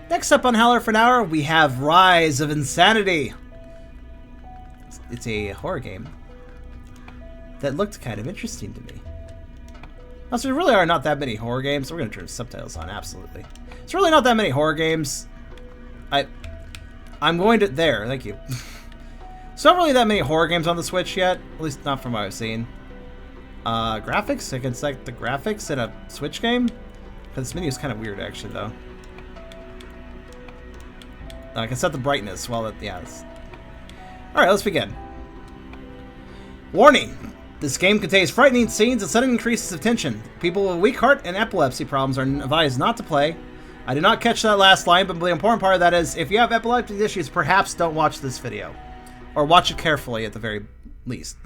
Next up on Howler for an Hour, we have Rise of Insanity. It's a horror game that looked kind of interesting to me. Also, there really are not that many horror games. We're going to turn subtitles on, absolutely. It's really not that many horror games. I'm going to... There, thank you. There's not really that many horror games on the Switch yet. At least not from what I've seen. Graphics? I can select the graphics in a Switch game? Because this menu is kind of weird, actually, though. I can set the brightness while it... Yeah. Alright, let's begin. Warning! This game contains frightening scenes and sudden increases of tension. People with weak heart and epilepsy problems are advised not to play. I did not catch that last line, but the important part of that is, if you have epileptic issues, perhaps don't watch this video. Or watch it carefully, at the very least.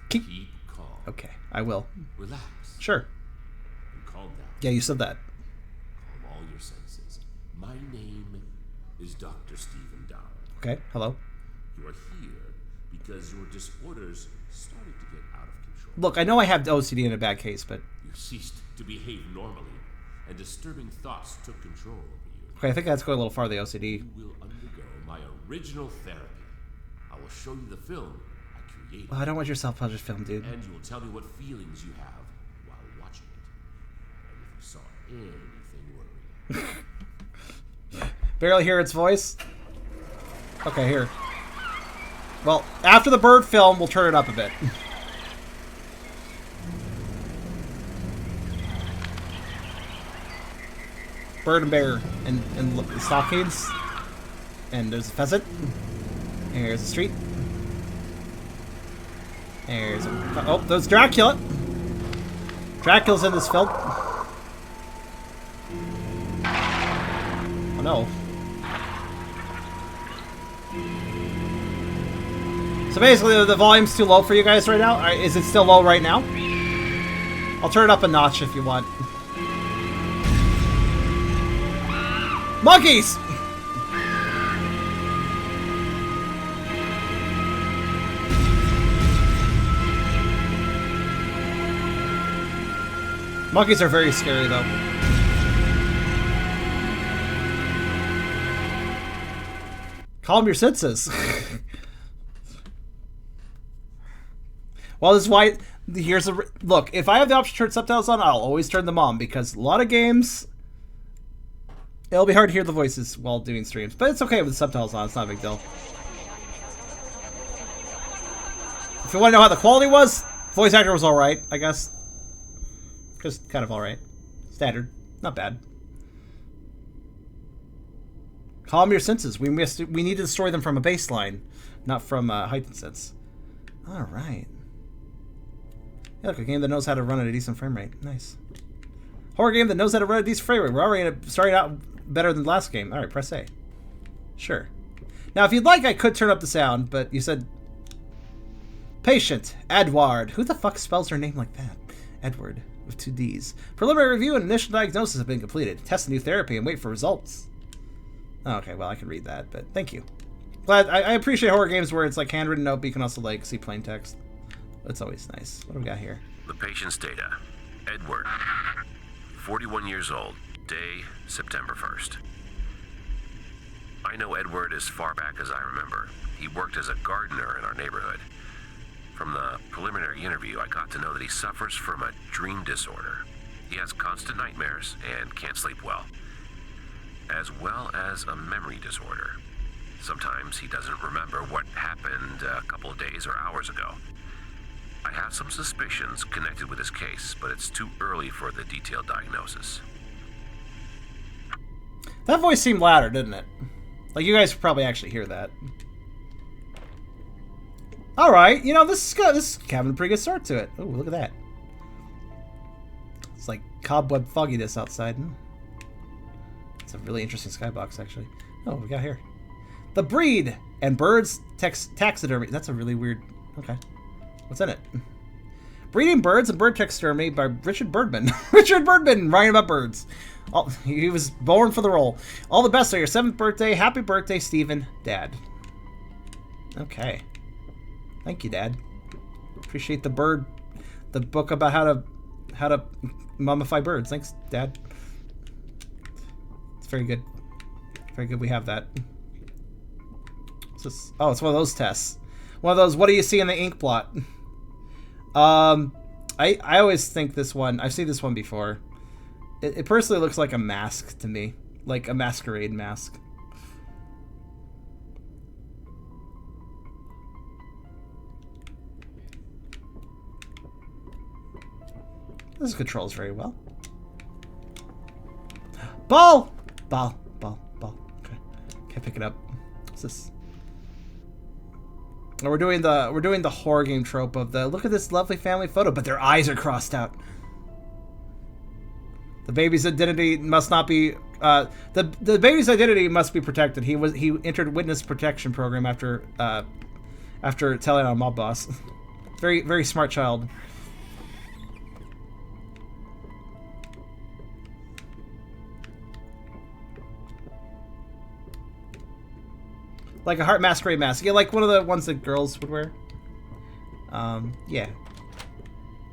Keep calm. Okay, I will. Relax. Sure. And calm down. Yeah, you said that. Calm all your senses. My name is Dr. Stephen Down. Okay, hello. You are here because your disorders started to get out of control. Look, I know I have OCD in a bad case, but... You ceased to behave normally, and disturbing thoughts took control over you. Okay, I think that's going a little far, the OCD. You will undergo my original therapy. I will show you the film I created. Well, I don't want your self-published film, dude. And you will tell me what feelings you have while watching it. And if you saw anything worrying. Barely hear its voice. Okay, here. Well, after the bird film, we'll turn it up a bit. Bird and bear and look, the stockades. And there's a pheasant. Here's the street. There's a... Oh, there's Dracula. Dracula's in this film. Oh no. So basically, the volume's too low for you guys right now? Is it still low right now? I'll turn it up a notch if you want. Monkeys! Monkeys are very scary, though. Calm your senses. Well, this is why... Here's a... Look, if I have the option to turn subtitles on, I'll always turn them on, because a lot of games... It'll be hard to hear the voices while doing streams, but it's okay with the subtitles on. It's not a big deal. If you want to know how the quality was, voice actor was alright, I guess. Just kind of alright. Standard. Not bad. Calm your senses. We need to destroy them from a baseline, not from a heightened sense. Alright. Yeah, look, a game that knows how to run at a decent frame rate. Nice. Horror game that knows how to run at a decent frame rate. We're already starting out better than the last game. Alright, press A. Sure. Now, if you'd like, I could turn up the sound, but you said... Patient. Edward. Who the fuck spells her name like that? Edward. With 2 Ds. Preliminary review and initial diagnosis have been completed. Test the new therapy and wait for results. Okay, well, I can read that, but thank you. Glad. I appreciate horror games where it's like handwritten note, but you can also like see plain text. That's always nice. What do we got here? The patient's data. Edward. 41 years old. Day, September 1st. I know Edward as far back as I remember. He worked as a gardener in our neighborhood. From the preliminary interview, I got to know that he suffers from a dream disorder. He has constant nightmares and can't sleep well, as well as a memory disorder. Sometimes he doesn't remember what happened a couple of days or hours ago. I have some suspicions connected with his case, but it's too early for the detailed diagnosis. That voice seemed louder, didn't it? Like, you guys probably actually hear that. Alright, you know, this is having a pretty good start to it. Oh, look at that. It's like cobweb fogginess outside. It's a really interesting skybox, actually. Oh, what we got here? The Breed and Birds Taxidermy. That's a really weird... Okay. What's in it? Breeding Birds and Bird Taxidermy by Richard Birdman. Richard Birdman, writing about birds. He was born for the role. All the best on your 7th birthday. Happy birthday, Stephen, Dad. Okay. Thank you, Dad. Appreciate the book about how to mummify birds. Thanks, Dad. very good. Very good we have that. It's just, oh, it's one of those tests. One of those, what do you see in the ink blot? I always think this one, I've seen this one before. It personally looks like a mask to me. Like a masquerade mask. This controls very well. Ball! Ball. Okay. Can't pick it up. What's this? Oh, we're doing the horror game trope of the look at this lovely family photo, but their eyes are crossed out. The baby's identity must not be the baby's identity must be protected. He entered witness protection program after telling on mob boss. Very, very smart child. Like a heart masquerade mask. Yeah, like one of the ones that girls would wear. Yeah.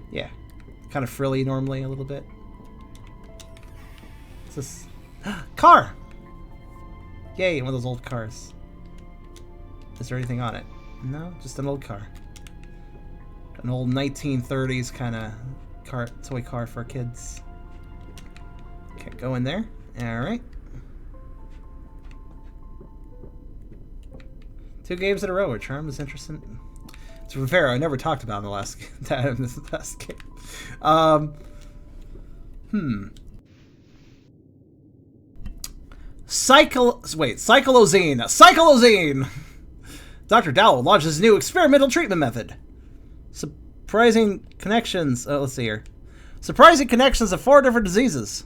Yeah. Kind of frilly normally a little bit. What's this? Car! Yay, one of those old cars. Is there anything on it? No, just an old car. An old 1930s kind of car, toy car for kids. Okay, go in there. Alright. 2 games in a row. Charm is interesting. It's Rivera. I never talked about in the last this last game. Cyclozine. Dr. Dowell launches new experimental treatment method. Surprising connections. Let's see here. Surprising connections of 4 different diseases.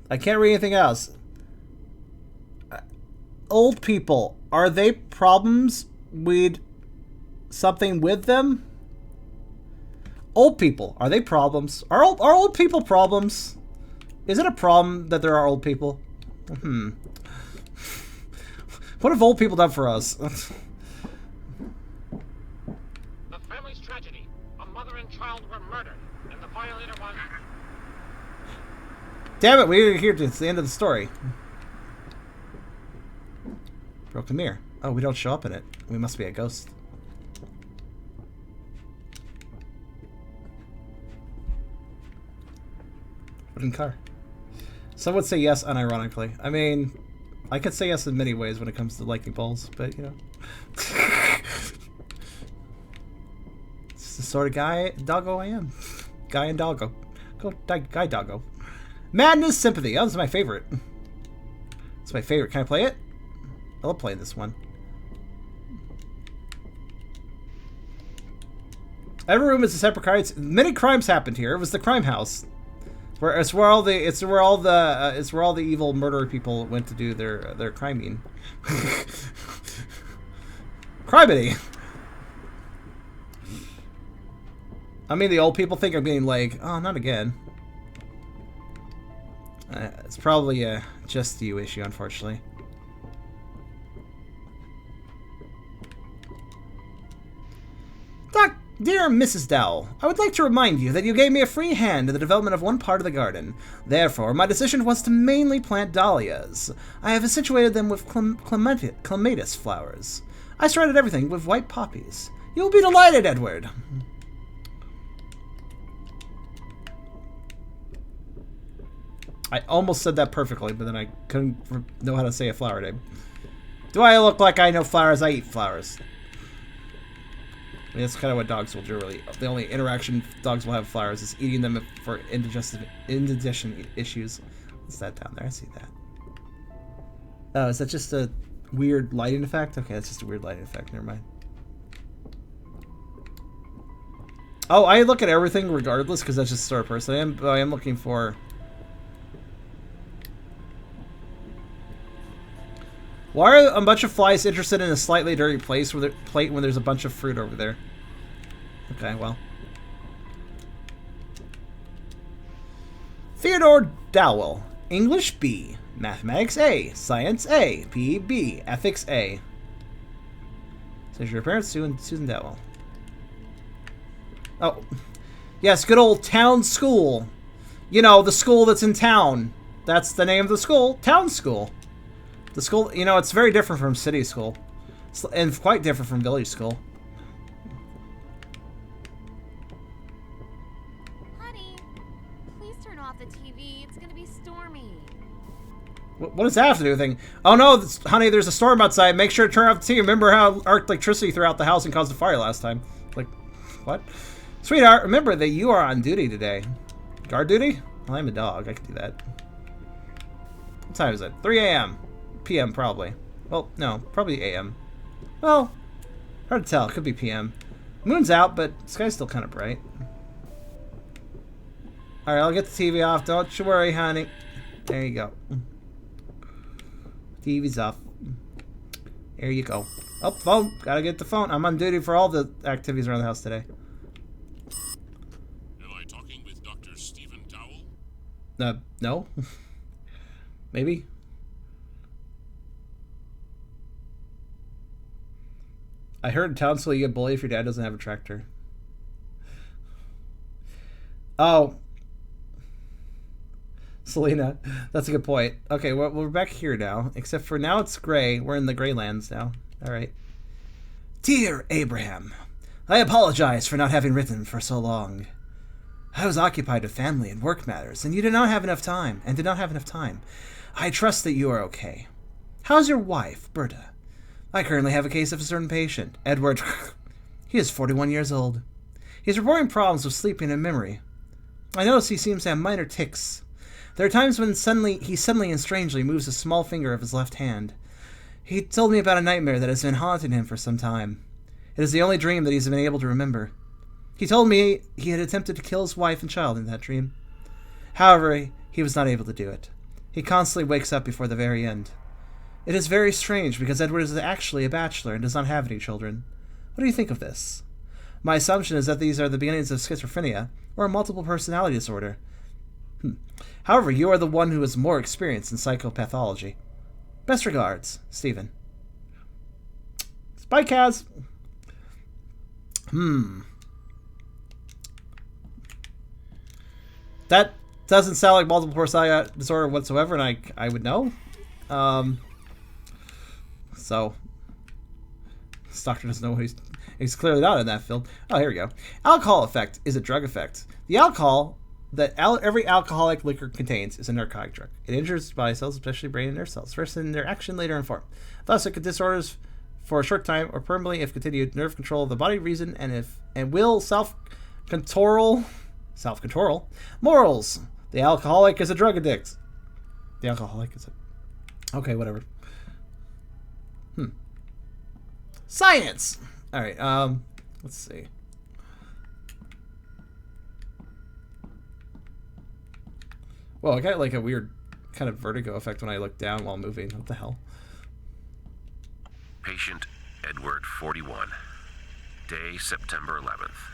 I can't read anything else. Old people, are they problems with something with them? Old people, are they problems? Are old people problems? Is it a problem that there are old people? What have old people done for us? The family's tragedy. A mother and child were murdered, and the violator was... Damn it, we didn't hear to the end of the story. Broken mirror. Oh, we don't show up in it. We must be a ghost. Wooden car. Some would say yes unironically. I mean, I could say yes in many ways when it comes to liking balls, but you know. It's the sort of guy, doggo I am. Guy and doggo. Guy doggo. Madness Sympathy. Oh, this is my favorite. It's my favorite. Can I play it? I love playing this one. Every room is a separate crime. Many crimes happened here. It was the crime house, it's where all the evil murderer people went to do their criming. Criminy. I mean, the old people think I'm being like, oh, not again. It's probably a just you issue, unfortunately. Dear Mrs. Dowell, I would like to remind you that you gave me a free hand in the development of one part of the garden. Therefore, my decision was to mainly plant dahlias. I have situated them with clematis flowers. I started everything with white poppies. You will be delighted, Edward. I almost said that perfectly, but then I couldn't know how to say a flower name. Do I look like I know flowers? I eat flowers. I mean, that's kind of what dogs will do, really. The only interaction dogs will have with flowers is eating them for indigestion issues. What's that down there? I see that. Oh, is that just a weird lighting effect? Okay, that's just a weird lighting effect. Never mind. Oh, I look at everything regardless because that's just the sort of person I am. But I am looking for... Why are a bunch of flies interested in a slightly dirty plate when there's a bunch of fruit over there? Okay, well. Theodore Dowell. English B. Mathematics A. Science A. PE B. Ethics A. Says your parents, Susan Dowell. Oh. Yes, good old town school. You know, the school that's in town. That's the name of the school. Town school. The school, you know, it's very different from city school. And quite different from village school. Honey, please turn off the TV. It's gonna be stormy. What does that have to do with anything? Oh no, honey, there's a storm outside. Make sure to turn off the TV. Remember how electricity throughout the house and caused a fire last time? Like, what? Sweetheart, remember that you are on duty today. Guard duty? Well, I'm a dog. I can do that. What time is it? 3 a.m. p.m. probably. Well, no, probably a.m. Well, hard to tell. It could be p.m. Moon's out, but the sky's still kind of bright. Alright, I'll get the TV off. Don't you worry, honey. There you go. TV's off. There you go. Oh, phone. Gotta get the phone. I'm on duty for all the activities around the house today. Am I talking with Dr. Stephen Dowell? No. Maybe. I heard in town school you get bullied if your dad doesn't have a tractor. Oh. Selena, that's a good point. Okay, well, we're back here now. Except for now it's gray. We're in the gray lands now. Alright. Dear Abraham, I apologize for not having written for so long. I was occupied with family and work matters, and did not have enough time. I trust that you are okay. How's your wife, Berta? I currently have a case of a certain patient, Edward. He is 41 years old. He's reporting problems with sleeping and memory. I notice he seems to have minor tics. There are times when he suddenly and strangely moves a small finger of his left hand. He told me about a nightmare that has been haunting him for some time. It is the only dream that he's been able to remember. He told me he had attempted to kill his wife and child in that dream. However, he was not able to do it. He constantly wakes up before the very end. It is very strange because Edward is actually a bachelor and does not have any children. What do you think of this? My assumption is that these are the beginnings of schizophrenia or a multiple personality disorder. However, you are the one who is more experienced in psychopathology. Best regards, Stephen. Bye, Kaz. That doesn't sound like multiple personality disorder whatsoever, and I would know. So, this doctor doesn't know what he's clearly not in that field. Oh, here we go. Alcohol effect is a drug effect. The alcohol that every alcoholic liquor contains is a narcotic drug. It injures body cells, especially brain and nerve cells, first in their action, later in form. Thus, it could disorders for a short time or permanently if continued. Nerve control of the body, reason, and will self-control. Morals. The alcoholic is a drug addict. The alcoholic is a... Okay, whatever. Science! Alright, let's see. Well, I got like a weird kind of vertigo effect when I look down while moving. What the hell? Patient Edward, 41. Day, September 11th.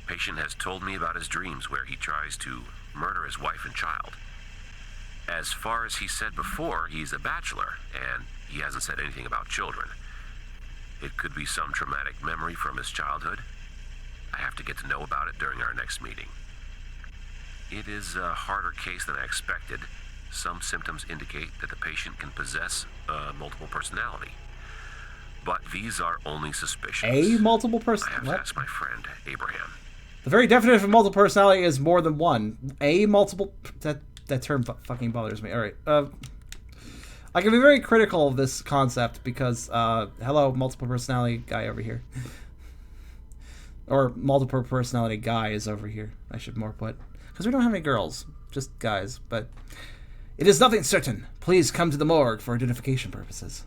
Patient has told me about his dreams where he tries to murder his wife and child. As far as he said before, he's a bachelor, and he hasn't said anything about children. It could be some traumatic memory from his childhood. I have to get to know about it during our next meeting. It is a harder case than I expected. Some symptoms indicate that the patient can possess multiple personality. But these are only suspicions. A multiple I personality? have to ask my friend, Abraham. The very definition of multiple personality is more than one. A multiple... That term fucking bothers me. Alright, I can be very critical of this concept because, hello, multiple personality guy over here. Or multiple personality guy is over here, I should more put. Because we don't have any girls, just guys. But it is nothing certain. Please come to the morgue for identification purposes.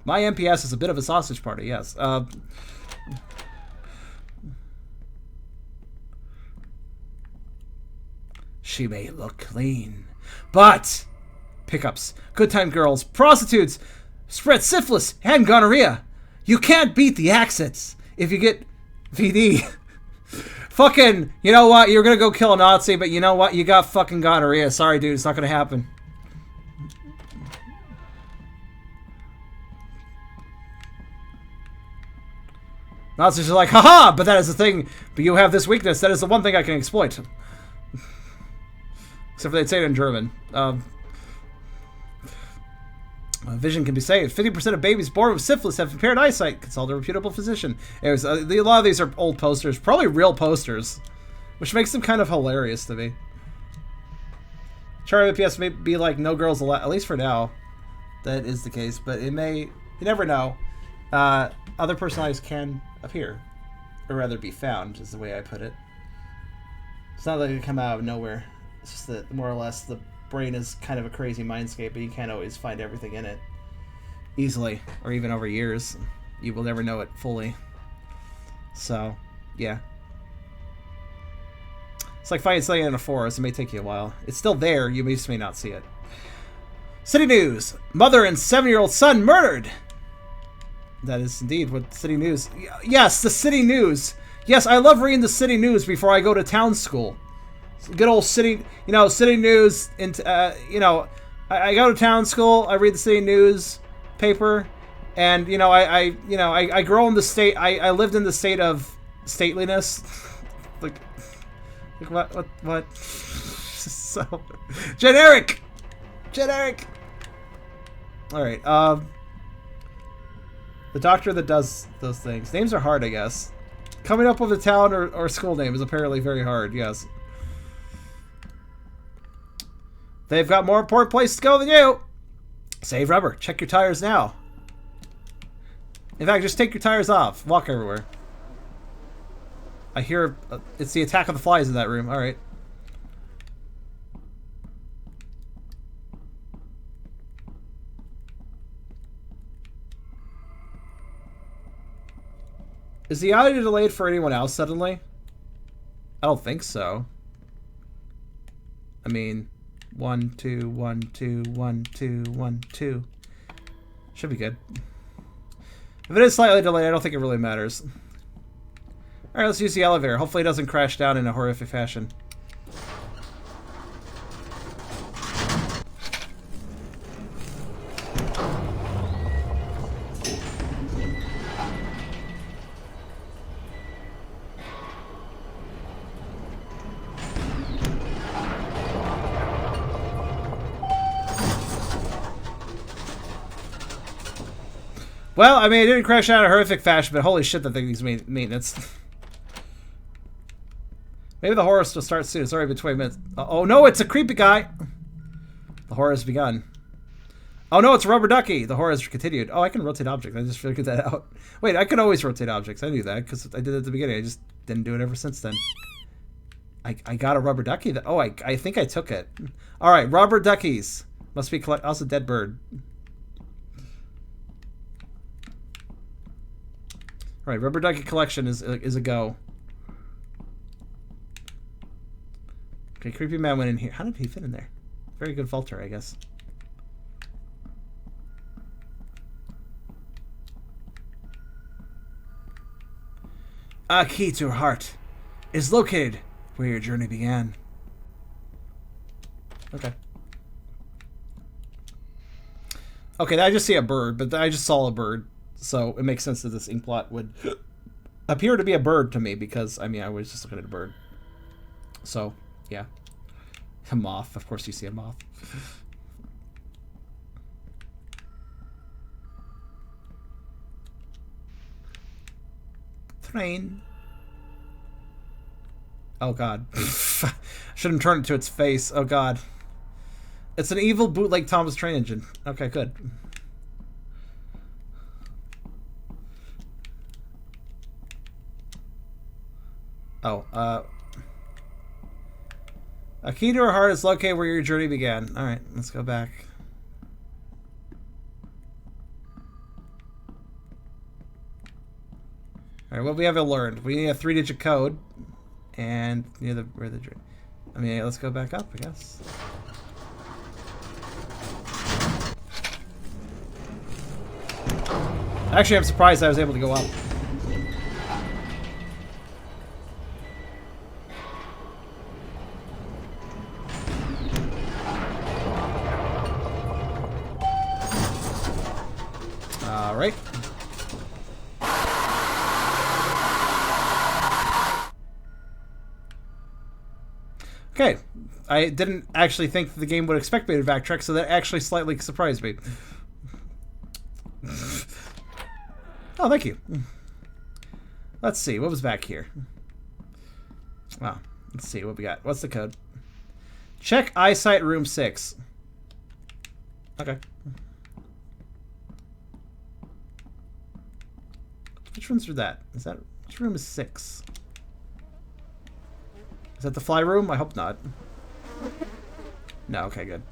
My MPS is a bit of a sausage party, yes. She may look clean, but pickups, good time girls, prostitutes, spread syphilis and gonorrhea. You can't beat the accents if you get VD. Fucking, you know what? You're gonna go kill a Nazi, but you know what? You got fucking gonorrhea. Sorry, dude. It's not gonna happen. Nazis are like, haha, but that is the thing. But you have this weakness. That is the one thing I can exploit. Except for they'd say it in German. Vision can be saved. 50% of babies born with syphilis have impaired eyesight. Consult a reputable physician. Anyways, a lot of these are old posters. Probably real posters. Which makes them kind of hilarious to me. Charlie PS may be like, no girls allowed. At least for now. That is the case. But it may... You never know. Other personalities can appear. Or rather be found, is the way I put it. It's not like they come out of nowhere. It's just that, more or less, the brain is kind of a crazy mindscape, but you can't always find everything in it easily, or even over years. You will never know it fully. So, yeah. It's like finding something in a forest. It may take you a while. It's still there. You just may not see it. City news. Mother and 7-year-old son murdered. That is indeed what city news... Yes, the city news. Yes, I love reading the city news before I go to town school. Good old city, you know, city news. You know, I go to town school. I read the city news paper, and you know, I grow in the state. I lived in the state of stateliness. like what? So generic. All right. The doctor that does those things. Names are hard, I guess. Coming up with a town or school name is apparently very hard. Yes. They've got more important places to go than you. Save rubber. Check your tires now. In fact, just take your tires off. Walk everywhere. I hear... it's the attack of the flies in that room. Alright. Is the audio delayed for anyone else suddenly? I don't think so. I mean... 1, 2, 1, 2, 1, 2, 1, 2. Should be good. If it is slightly delayed, I don't think it really matters. Alright, let's use the elevator. Hopefully it doesn't crash down in a horrific fashion. Well, I mean, it didn't crash out in a horrific fashion, but holy shit, that thing needs maintenance. Maybe the horror will start soon. It's already been 20 minutes. Oh no, it's a creepy guy! The horror has begun. Oh no, it's a rubber ducky! The horror has continued. Oh, I can rotate objects. I just figured that out. Wait, I can always rotate objects. I knew that, because I did it at the beginning. I just didn't do it ever since then. I got a rubber ducky. Oh, I think I took it. Alright, rubber duckies. Must be also dead bird. Alright, rubber ducky collection is a go. Okay, creepy man went in here. How did he fit in there? Very good filter, I guess. A key to her heart is located where your journey began. Okay. Okay, I just see a bird, but I just saw a bird. So it makes sense that this ink blot would appear to be a bird to me because, I mean, I was just looking at a bird. So, yeah. A moth. Of course you see a moth. Train. Oh, God. Shouldn't turn it to its face. Oh, God. It's an evil bootleg Thomas Train engine. Okay, good. Oh, a key to her heart is located where your journey began. Alright, let's go back. Alright, what we haven't learned. We need a 3-digit code. And near the where the I mean, let's go back up, I guess. Actually, I'm surprised I was able to go up. Alright. Okay. I didn't actually think that the game would expect me to backtrack, so that actually slightly surprised me. Oh, thank you. Let's see. What was back here? Wow. Let's see what we got. What's the code? Check eyesight room 6. Okay. Which one's that? Is that which room is 6? Is that the fly room? I hope not. No, okay, good.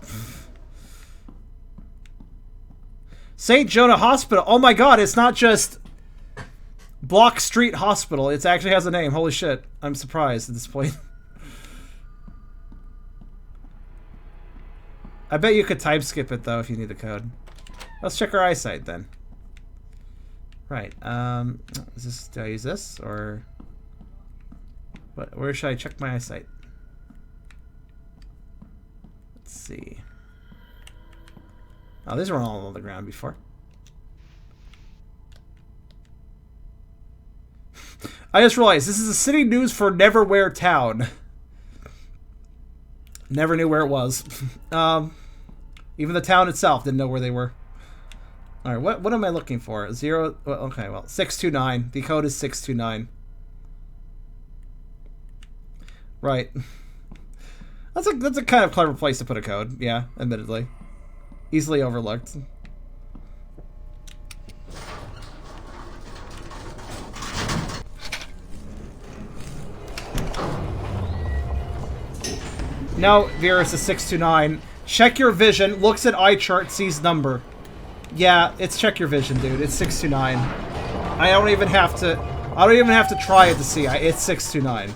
St. Jonah Hospital. Oh my god, it's not just Block Street Hospital. It actually has a name. Holy shit. I'm surprised at this point. I bet you could time skip it though if you need the code. Let's check our eyesight then. Right. Is this, do I use this or what? Where should I check my eyesight? Let's see. Oh, these were all on the ground before. I just realized this is the city news for Neverwhere Town. Never knew where it was. Even the town itself didn't know where they were. All right, what am I looking for? 0. Well, okay, well, 629. The code is 629. Right. That's a kind of clever place to put a code. Yeah, admittedly, easily overlooked. Now, Virus is 629. Check your vision. Looks at eye chart, sees number. Yeah, it's check your vision, dude. It's 629. I don't even have to try it to see. It's 629.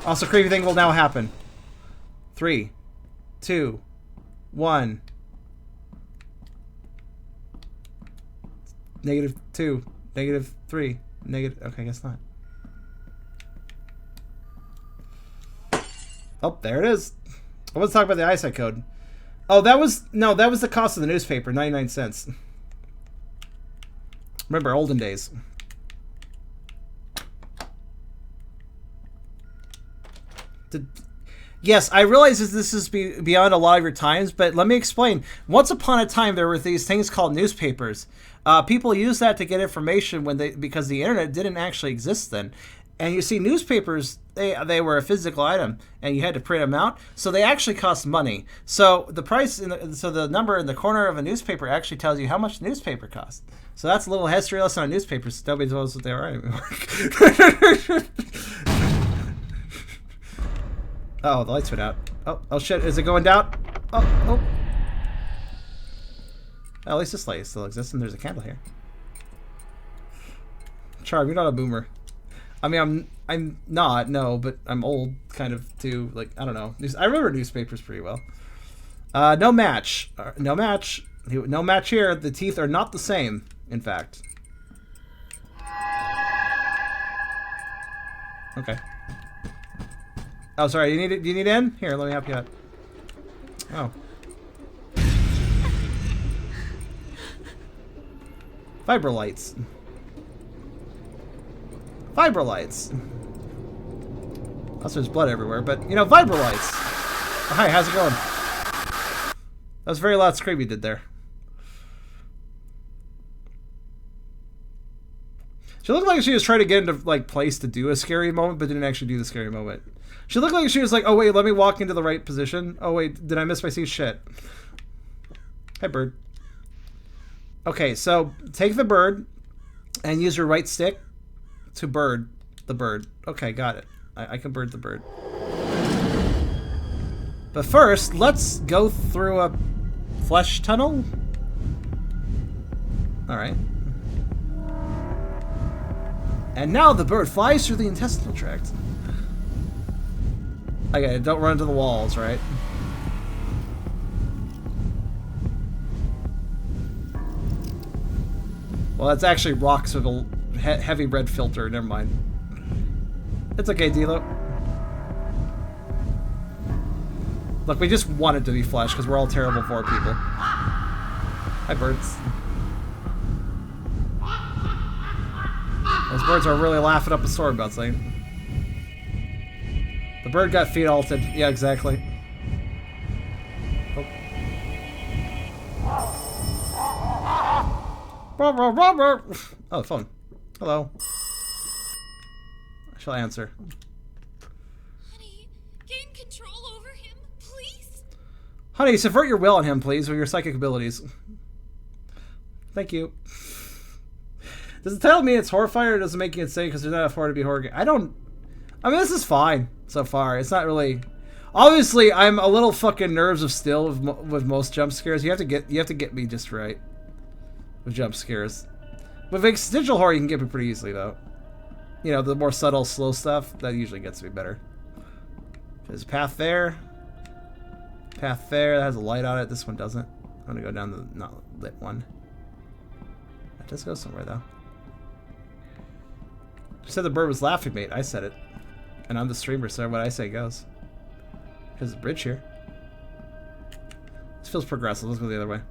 Also, creepy thing will now happen. 3, 2, 1. -2, -3, negative. Okay, I guess not. Oh, there it is. I want to talk about the eyesight code. Oh, that was the cost of the newspaper, 99 cents. Remember, olden days. Yes, I realize this is beyond a lot of your times, but let me explain. Once upon a time, there were these things called newspapers. People used that to get information because the internet didn't actually exist then. And you see, newspapers, they were a physical item, and you had to print them out, so they actually cost money. So the price, so the number in the corner of a newspaper actually tells you how much the newspaper costs. So that's a little history lesson on newspapers. Nobody knows what they are anymore. Oh, the lights went out. Oh shit! Is it going down? Oh. At least this light still exists, and there's a candle here. Charm, you're not a boomer. I mean, I'm not, no, but I'm old, kind of, too. Like, I don't know. I remember newspapers pretty well. No match. No match. No match here. The teeth are not the same, in fact. Okay. Oh, sorry. Do you need in? Here, let me help you out. Oh. Fibrolights. Fibrolights. Also, there's blood everywhere, but, you know, Vibrolights. Oh, hi, how's it going? That was a very loud scream you did there. She looked like she was trying to get into, like, place to do a scary moment, but didn't actually do the scary moment. She looked like she was like, oh, wait, let me walk into the right position. Oh, wait, did I miss my seat? Shit. Hi, bird. Okay, so take the bird and use your right stick to bird the bird. Okay, got it. I can bird the bird. But first, let's go through a flesh tunnel. Alright. And now the bird flies through the intestinal tract. Okay, don't run into the walls, right? Well, that's actually rocks with a heavy red filter. Never mind. It's okay, Dilo. Look, we just want it to be flesh because we're all terrible for people. Hi, birds. Those birds are really laughing up a storm about something. The bird got feet altered. Yeah, exactly. Oh, the phone. Hello. I shall answer. Honey, gain control over him, please. Honey, subvert your will on him, please, with your psychic abilities. Thank you. Does the title mean it's horrifying, or does it make you insane because there's not enough horror to be horror game? I mean, this is fine so far. It's not really. Obviously, I'm a little fucking nerves of steel with most jump scares. You have to get me just right with jump scares. With existential horror, you can get me pretty easily though. You know, the more subtle, slow stuff that usually gets me better. There's a path there. Path there that has a light on it. This one doesn't. I'm gonna go down the not lit one. That does go somewhere though. You said the bird was laughing, mate. I said it. And I'm the streamer, so what I say goes. There's a bridge here. This feels progressive. Let's go the other way.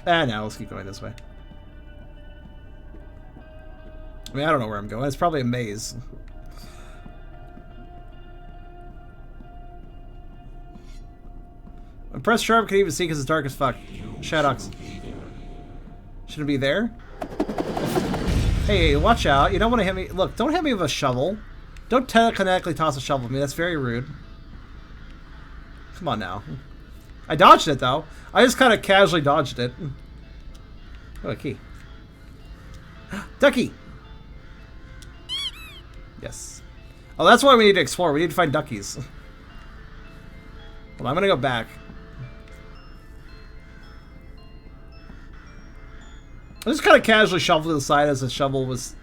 Ah, no, let's keep going this way. I mean, I don't know where I'm going. It's probably a maze. When pressed sharp, can even see because it's dark as fuck. Shadows. Shouldn't be there? Hey, watch out. You don't want to hit me. Look, don't hit me with a shovel. Don't telekinetically toss a shovel at me. That's very rude. Come on now. I dodged it, though. I just kind of casually dodged it. Oh, a key. Ducky! Yes. Oh, that's why we need to explore. We need to find duckies. Well, I'm going to go back. I just kind of casually shoveled to the side as the shovel was,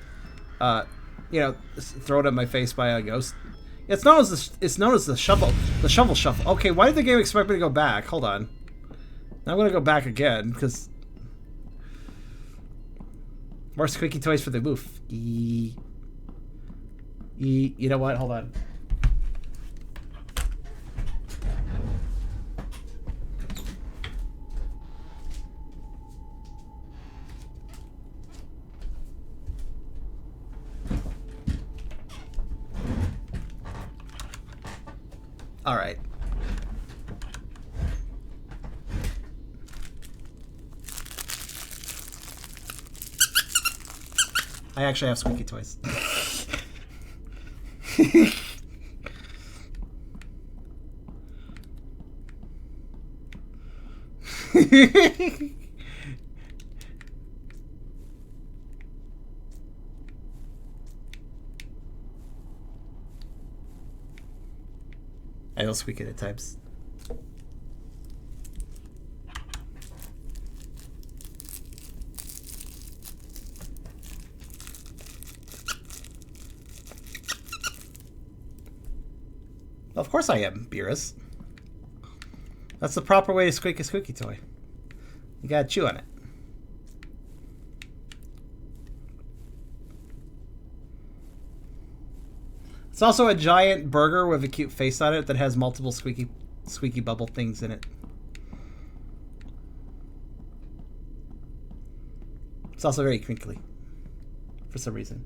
you know, thrown at my face by a ghost. It's known as the shovel. The shovel shuffle. Okay, why did the game expect me to go back? Hold on. Now I'm gonna go back again because more squeaky toys for the booth. You know what? Hold on. All right. I actually have squeaky toys. I will squeak it at times. Of course I am, Beerus. That's the proper way to squeak a squeaky toy. You gotta chew on it. It's also a giant burger with a cute face on it that has multiple squeaky bubble things in it. It's also very crinkly for some reason.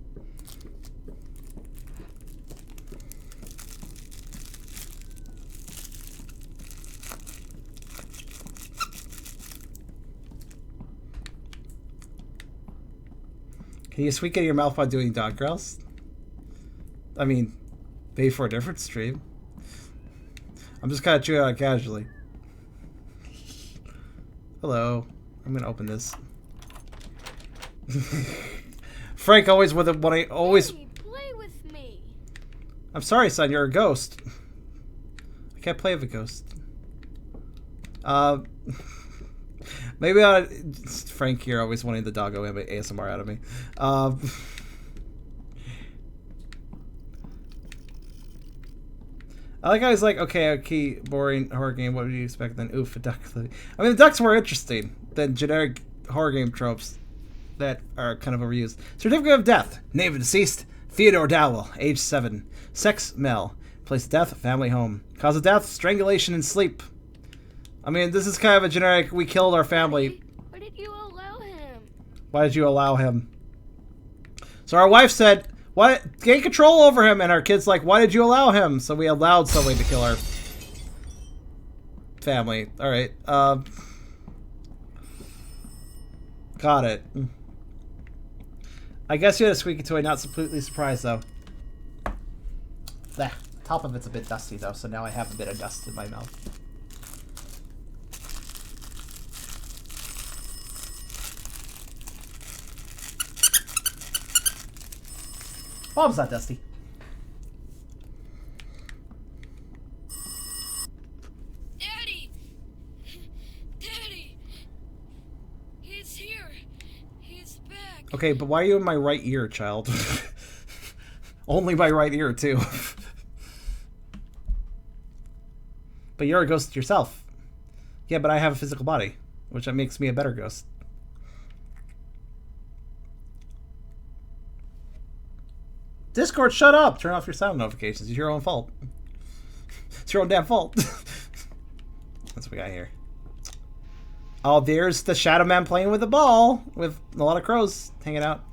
Can you squeak out of your mouth while doing dog growls? I mean, maybe for a different stream. I'm just kind of chewing on it casually. Hello. I'm gonna open this. Frank always with it when I always. Hey, play with me. I'm sorry, son. You're a ghost. I can't play with a ghost. Maybe Frank here always wanting the doggo ASMR out of me. I like how he's like, okay, boring horror game. What would you expect then? Oof, a duck. I mean, the duck's more interesting than generic horror game tropes that are kind of overused. Certificate of death. Name of deceased: Theodore Dowell, age 7. Sex: male. Place of death: family home. Cause of death: strangulation in sleep. I mean, this is kind of a generic, we killed our family. Why did you allow him? Why did you allow him? So our wife said, Why gain control over him? And our kid's like, why did you allow him? So we allowed somebody to kill our family. All right. Got it. I guess you had a squeaky toy. Not completely surprised though. The top of it's a bit dusty though, so now I have a bit of dust in my mouth. Bob's not dusty. Daddy! Daddy! He's here. He's back. Okay, but why are you in my right ear, child? Only my right ear, too. But you're a ghost yourself. Yeah, but I have a physical body, which makes me a better ghost. Discord, shut up! Turn off your sound notifications. It's your own fault. It's your own damn fault. That's what we got here. Oh, there's the Shadow Man playing with a ball with a lot of crows hanging out.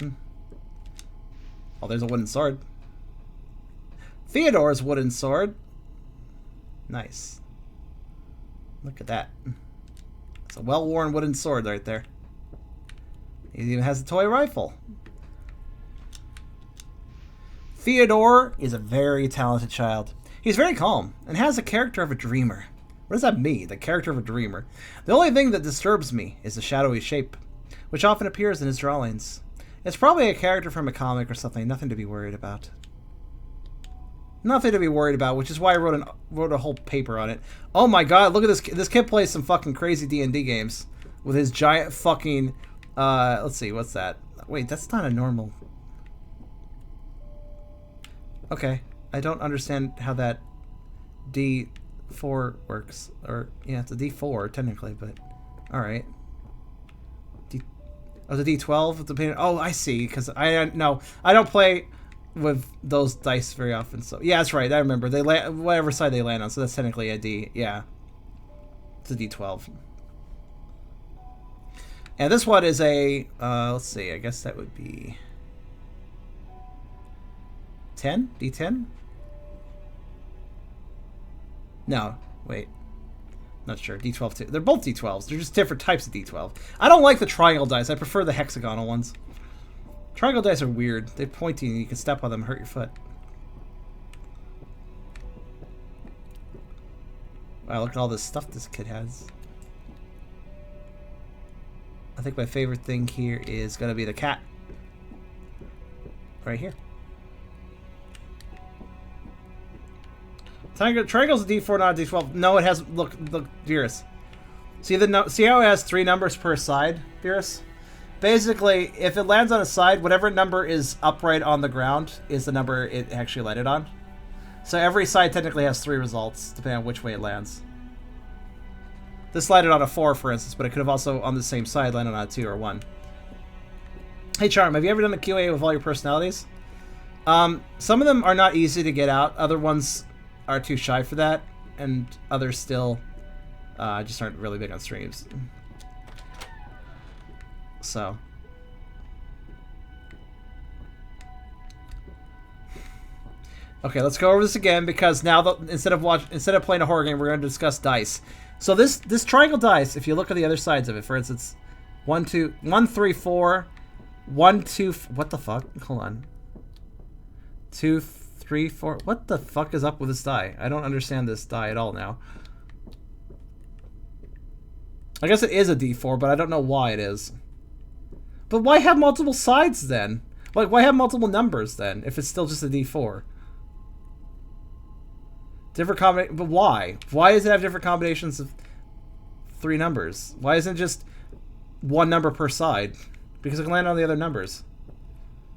Oh, there's a wooden sword. Theodore's wooden sword. Nice. Look at that. It's a well-worn wooden sword right there. He even has a toy rifle. Theodore is a very talented child. He's very calm and has the character of a dreamer. What does that mean, the character of a dreamer? The only thing that disturbs me is the shadowy shape, which often appears in his drawings. It's probably a character from a comic or something, nothing to be worried about. Nothing to be worried about, which is why I wrote a whole paper on it. Oh my god, look at this. This kid plays some fucking crazy D&D games with his giant fucking... let's see, what's that? Wait, that's not a normal... Okay, I don't understand how that D4 works. Or, yeah, it's a D4, technically, but... Alright. Oh, the D12? Oh, I see, because I don't play with those dice very often, so... Yeah, that's right, I remember. They land whatever side they land on, so that's technically a D, yeah. It's a D12. And this one is a, let's see, I guess that would be... 10? D10? No, wait. Not sure. D12 too. They're both D12s. They're just different types of D12. I don't like the triangle dice. I prefer the hexagonal ones. Triangle dice are weird. They're pointy and you can step on them and hurt your foot. Wow, look at all this stuff this kid has. I think my favorite thing here is going to be the cat. Right here. Triangle's a D4, not a D12. No, it has. Look, Beerus. See how it has 3 numbers per side, Beerus? Basically, if it lands on a side, whatever number is upright on the ground is the number it actually landed on. So every side technically has 3 results, depending on which way it lands. This landed on a 4, for instance, but it could have also, on the same side, landed on a 2 or 1. Hey, Charm, have you ever done a QA with all your personalities? Some of them are not easy to get out. Other ones are too shy for that, and others still just aren't really big on streams. So. Okay, let's go over this again because now instead of playing a horror game, we're going to discuss dice. So this triangle dice, if you look at the other sides of it, for instance, 1, 3, 4, 1, 2. What the fuck? Hold on. 2, 3, 4. What the fuck is up with this die? I don't understand this die at all now. I guess it is a D4, but I don't know why it is. But why have multiple sides then? Like, why have multiple numbers then, if it's still just a D4? Different combination, but why? Why does it have different combinations of 3 numbers? Why isn't it just 1 number per side? Because it can land on the other numbers.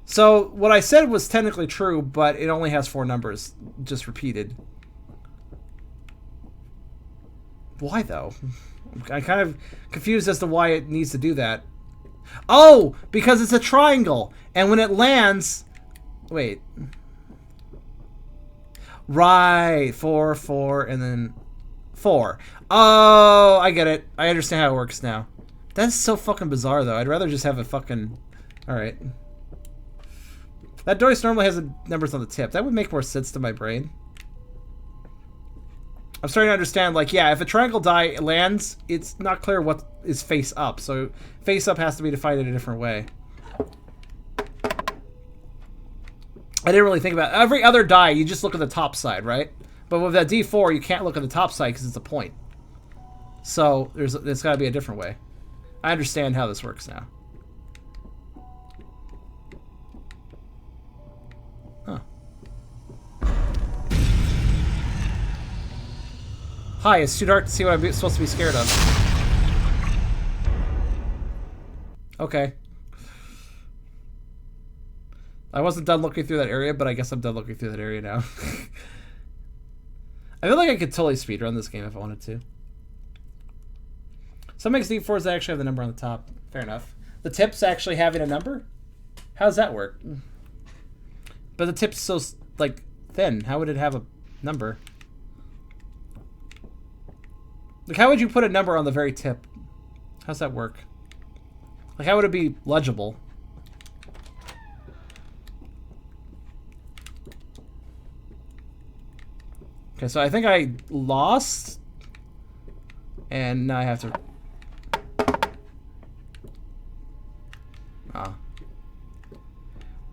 So, what I said was technically true, but it only has 4 numbers, just repeated. Why, though? I'm kind of confused as to why it needs to do that. Oh! Because it's a triangle! And when it lands... Wait. Right! 4, 4, and then 4. Oh! I get it. I understand how it works now. That's so fucking bizarre, though. I'd rather just have a fucking... Alright. That dice normally has the numbers on the tip. That would make more sense to my brain. I'm starting to understand, like, yeah, if a triangle die lands, it's not clear what is face up. So face up has to be defined in a different way. I didn't really think about it. Every other die, you just look at the top side, right? But with that D4, you can't look at the top side because it's a point. So there's got to be a different way. I understand how this works now. Huh. Hi, it's too dark to see what I'm supposed to be scared of. Okay. I wasn't done looking through that area, but I guess I'm done looking through that area now. I feel like I could totally speedrun this game if I wanted to. Some XD4s actually have the number on the top. Fair enough. The tip's actually having a number? How does that work? But the tip's so, like, thin. How would it have a number? Like, how would you put a number on the very tip? How's that work? Like, how would it be legible? Okay, so I think I lost. And now I have to... Ah.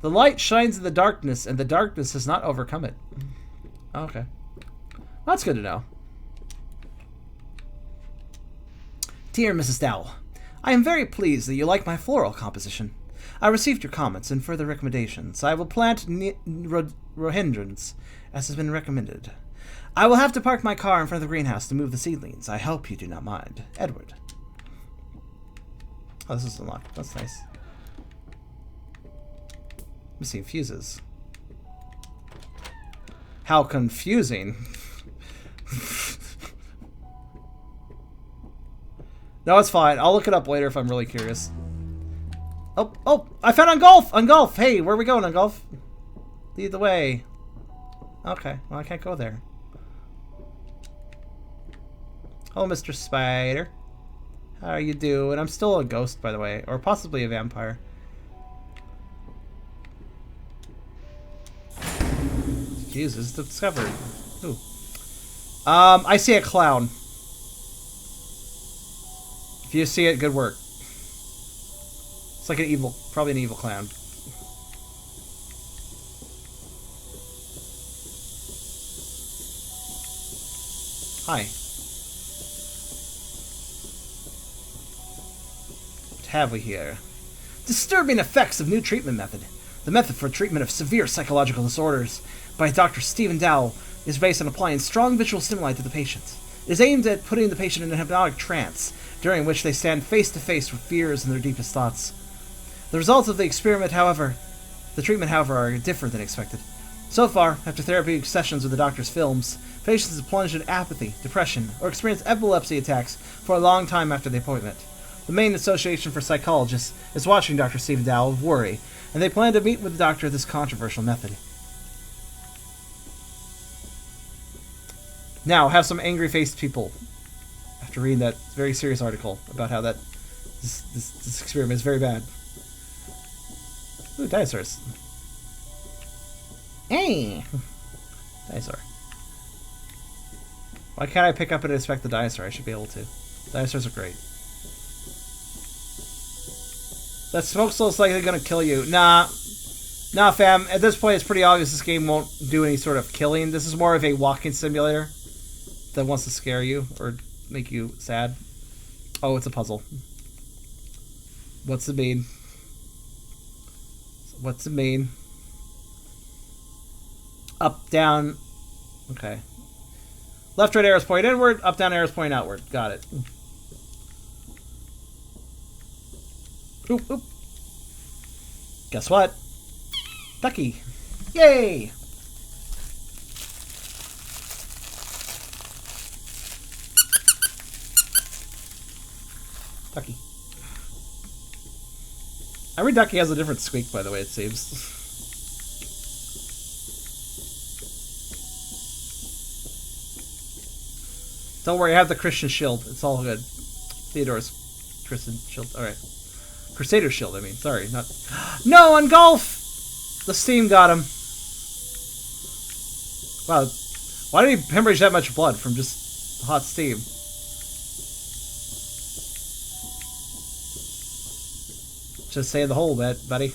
The light shines in the darkness, and the darkness has not overcome it. Okay. That's good to know. Dear Mrs. Dowell, I am very pleased that you like my floral composition. I received your comments and further recommendations. I will plant rhododendrons, as has been recommended. I will have to park my car in front of the greenhouse to move the seedlings. I hope you do not mind. Edward. Oh, this is unlocked. That's nice. Missing fuses. How confusing. No, it's fine. I'll look it up later if I'm really curious. Oh, I found Ungolf! Ungolf! Hey, where are we going, Ungolf? Lead the way. Okay, well, I can't go there. Hello, Mr. Spider. How are you doing? I'm still a ghost, by the way. Or possibly a vampire. Jesus, discovered. Ooh. I see a clown. If you see it, good work. It's like an evil, probably an evil clown. Hi. What have we here? Disturbing effects of new treatment method. The method for treatment of severe psychological disorders by Dr. Stephen Dow is based on applying strong visual stimuli to the patient. It is aimed at putting the patient in a hypnotic trance, during which they stand face to face with fears and their deepest thoughts. The results of the treatment, however, are different than expected. So far, after therapeutic sessions with the doctor's films, patients have plunged in apathy, depression, or experienced epilepsy attacks for a long time after the appointment. The main association for psychologists is watching Dr. Stephen Dow with worry, and they plan to meet with the doctor of this controversial method. Now, have some angry-faced people after reading that very serious article about how this experiment is very bad. Ooh, dinosaurs. Hey! Dinosaur. Why can't I pick up and inspect the dinosaur? I should be able to. Dinosaurs are great. That smoke's looks like they're gonna kill you. Nah. Nah, fam. At this point, it's pretty obvious this game won't do any sort of killing. This is more of a walking simulator that wants to scare you or make you sad. Oh, it's a puzzle. What's it mean? What's it mean? Up, down. Okay. Left, right arrows point inward. Up, down arrows point outward. Got it. Oop, oop. Guess what? Ducky. Yay! Ducky. Every ducky has a different squeak, by the way, it seems. Don't worry, I have the Christian shield. It's all good. Theodore's Christian shield. Alright. Crusader shield, I mean. Sorry, not... No, on golf! The steam got him. Wow. Why did he hemorrhage that much blood from just hot steam? Just stay in the hole, buddy.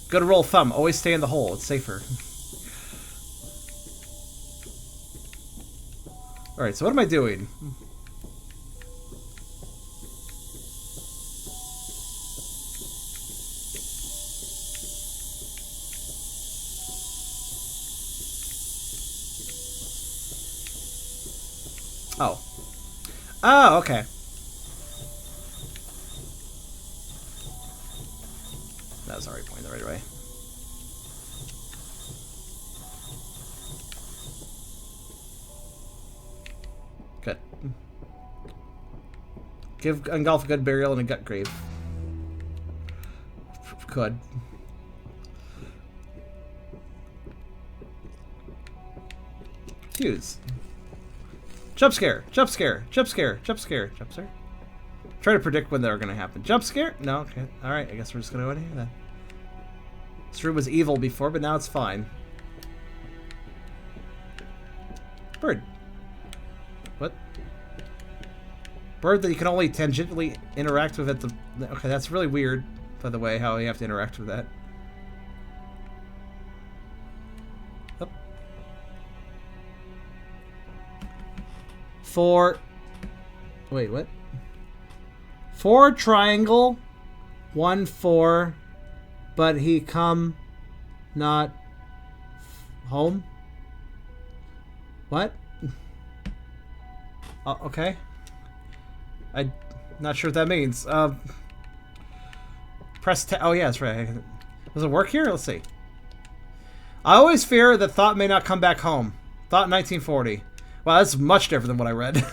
Good rule of thumb. Always stay in the hole. It's safer. Alright, so what am I doing? Oh. Oh, okay. That was already pointing the right way. Good. Give Ungolf a good burial and a gut grave. Could. Fuse. Jump scare! Jump scare! Jump scare! Jump scare! Jump scare! Try to predict when they're gonna happen. Jump scare? No? Okay. Alright, I guess we're just gonna go in here then. This room was evil before, but now it's fine. Bird. What? Bird that you can only tangentially interact with at the... Okay, that's really weird, by the way, how you have to interact with that. Oh. 4... Wait, what? 4 triangle, 1 4, but he come not home? What? Okay. I'm not sure what that means. Press oh yeah, that's right. Does it work here? Let's see. I always fear that thought may not come back home. Thought 1940. Wow, that's much different than what I read.